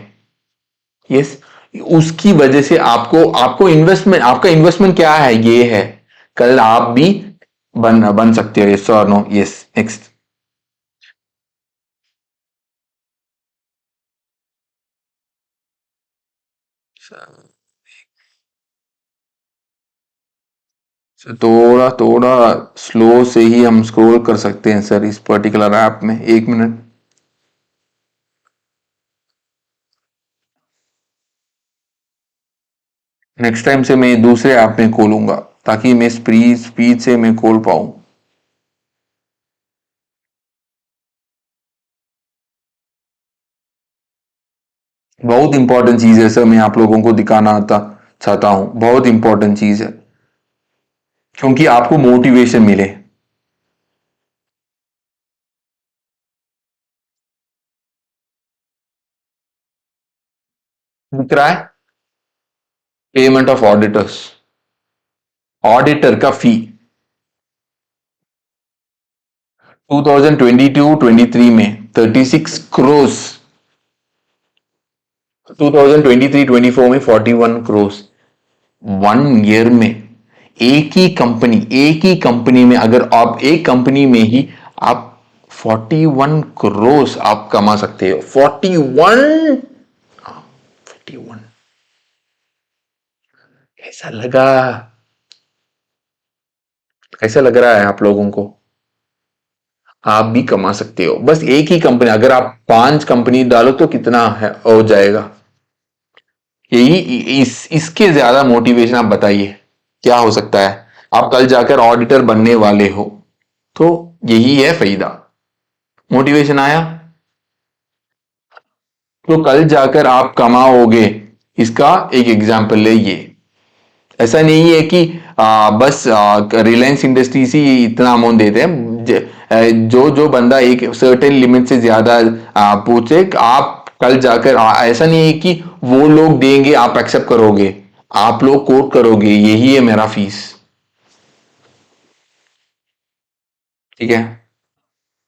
यस, उसकी वजह से आपको आपको इन्वेस्टमेंट, आपका इन्वेस्टमेंट क्या है, ये है, कल आप भी बन बन सकते हो, यस और नो, यस, नेक्स्ट। थोड़ा थोड़ा स्लो से ही हम स्क्रॉल कर सकते हैं सर इस पर्टिकुलर ऐप में, 1 मिनट। नेक्स्ट टाइम से मैं दूसरे ऐप में खोलूंगा ताकि मैं स्पीड स्पीड से मैं खोल पाऊं। बहुत इंपॉर्टेंट चीज है सर, मैं आप लोगों को दिखाना आता चाहता हूं, बहुत इंपॉर्टेंट चीज है, क्योंकि आपको मोटिवेशन मिले। दिख रहा है, पेमेंट ऑफ ऑडिटर्स, ऑडिटर का फी 2022-23 में 36 करोड़, 2023-24 में 41 करोड़, 1 ईयर में। एक ही कंपनी में अगर आप एक कंपनी में ही आप 41 करोड़ आप कमा सकते हो, 41। कैसा लगा, कैसा लग रहा है आप लोगों को? आप भी कमा सकते हो, बस एक ही कंपनी, अगर आप 5 कंपनी डालो तो कितना है हो जाएगा? यही इसके ज्यादा मोटिवेशन आप बताइए क्या हो सकता है? आप कल जाकर ऑडिटर बनने वाले हो, तो यही है फायदा। मोटिवेशन आया तो कल जाकर आप कमाओगे, इसका एक एग्जाम्पल ले ये। ऐसा नहीं है कि बस रिलायंस इंडस्ट्रीज ही इतना अमाउंट देते हैं, जो जो बंदा एक सर्टेन लिमिट से ज्यादा पूछे, आप कल जाकर ऐसा नहीं है कि वो लोग देंगे आप एक्सेप्ट करोगे, आप लोग कोट करोगे यही है मेरा फीस, ठीक है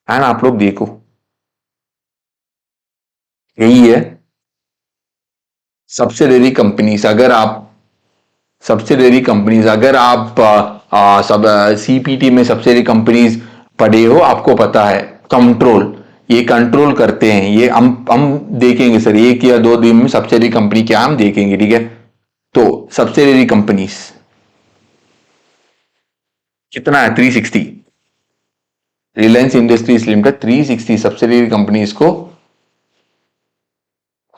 ना? आप लोग देखो, यही है सब्सिडरी कंपनीज। अगर आप सब सीपीटी में सब्सिडरी कंपनीज पढ़े हो, आपको पता है कंट्रोल, ये कंट्रोल करते हैं, ये हम देखेंगे सर, 1 या 2 दिन में सब्सिडरी कंपनी क्या हम देखेंगे, ठीक है? तो सब्सिडरी कंपनीज कितना है? 360। Reliance Industries limited 360 subsidiary companies को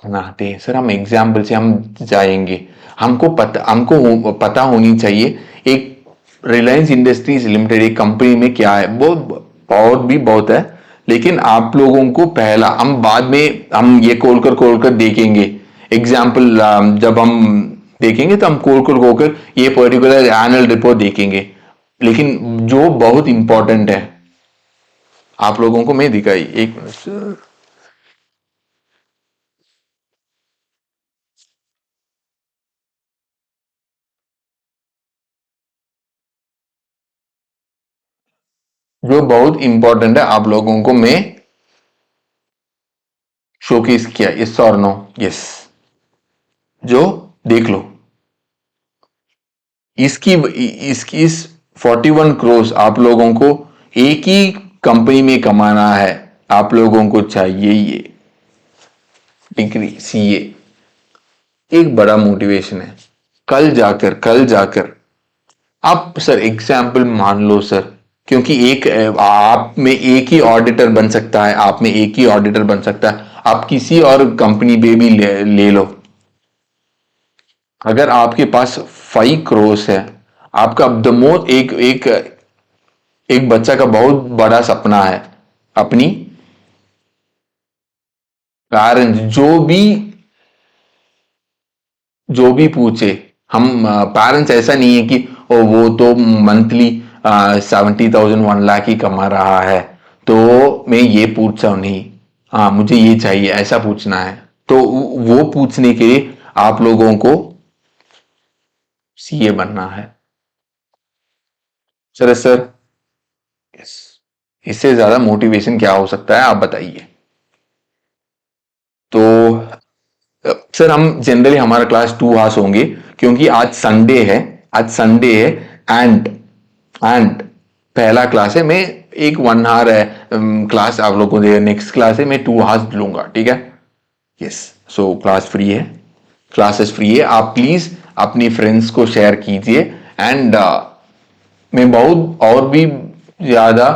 बनाते हैं सर। हम एग्जाम्पल से हम जाएंगे, हमको पता होनी चाहिए एक रिलायंस इंडस्ट्रीज लिमिटेड एक कंपनी में क्या है, बहुत है, लेकिन आप लोगों को पहला, हम बाद में हम ये खोल कर देखेंगे एग्जाम्पल, जब हम देखेंगे तो हम खोल कर ये पर्टिकुलर एनुअल रिपोर्ट देखेंगे, लेकिन जो बहुत इंपॉर्टेंट है आप लोगों को मैं दिखाई, 1 मिनट सर। जो बहुत इंपॉर्टेंट है आप लोगों को मैं शोकेस किया, यस और नो? यस, जो देख लो, इसकी इसकी इस 41 करोड़ आप लोगों को एक ही कंपनी में कमाना है, आप लोगों को चाहिए ये डिग्री सीए, एक बड़ा मोटिवेशन है। कल जाकर आप सर एग्जाम्पल मान लो सर, क्योंकि एक आप में एक ही ऑडिटर बन सकता है, आप में एक ही ऑडिटर बन सकता है, आप किसी और कंपनी पे भी ले लो, अगर आपके पास 5 करोड़ है, आपका द मोस्ट एक एक एक बच्चा का बहुत बड़ा सपना है अपनी पेरेंट्स जो भी पूछे, हम पेरेंट्स ऐसा नहीं है कि वो तो मंथली 70,000 1 लाख ही कमा रहा है, तो मैं ये पूछता हूं नहीं, हाँ मुझे ये चाहिए, ऐसा पूछना है, तो वो पूछने के लिए आप लोगों को सीए बनना है। सर इससे ज्यादा मोटिवेशन क्या हो सकता है, आप बताइए। तो सर हम जनरली हमारा क्लास 2 आवर्स होंगे क्योंकि आज संडे है, एंड पहला क्लास है। मैं एक 1 आवर है क्लास आप लोगों को दे, नेक्स्ट क्लास है मैं 2 आवर्स लूंगा, ठीक है। यस, सो क्लास फ्री है, क्लासेस फ्री है। आप प्लीज अपनी फ्रेंड्स को शेयर कीजिए एंड मैं बहुत और भी ज्यादा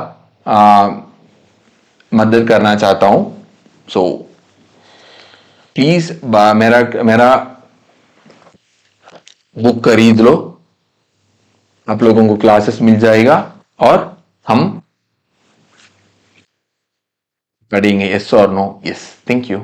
मदद करना चाहता हूं। सो प्लीज मेरा बुक खरीद लो, आप लोगों को क्लासेस मिल जाएगा और हम पढ़ेंगे। यस और नो? Yes, thank you.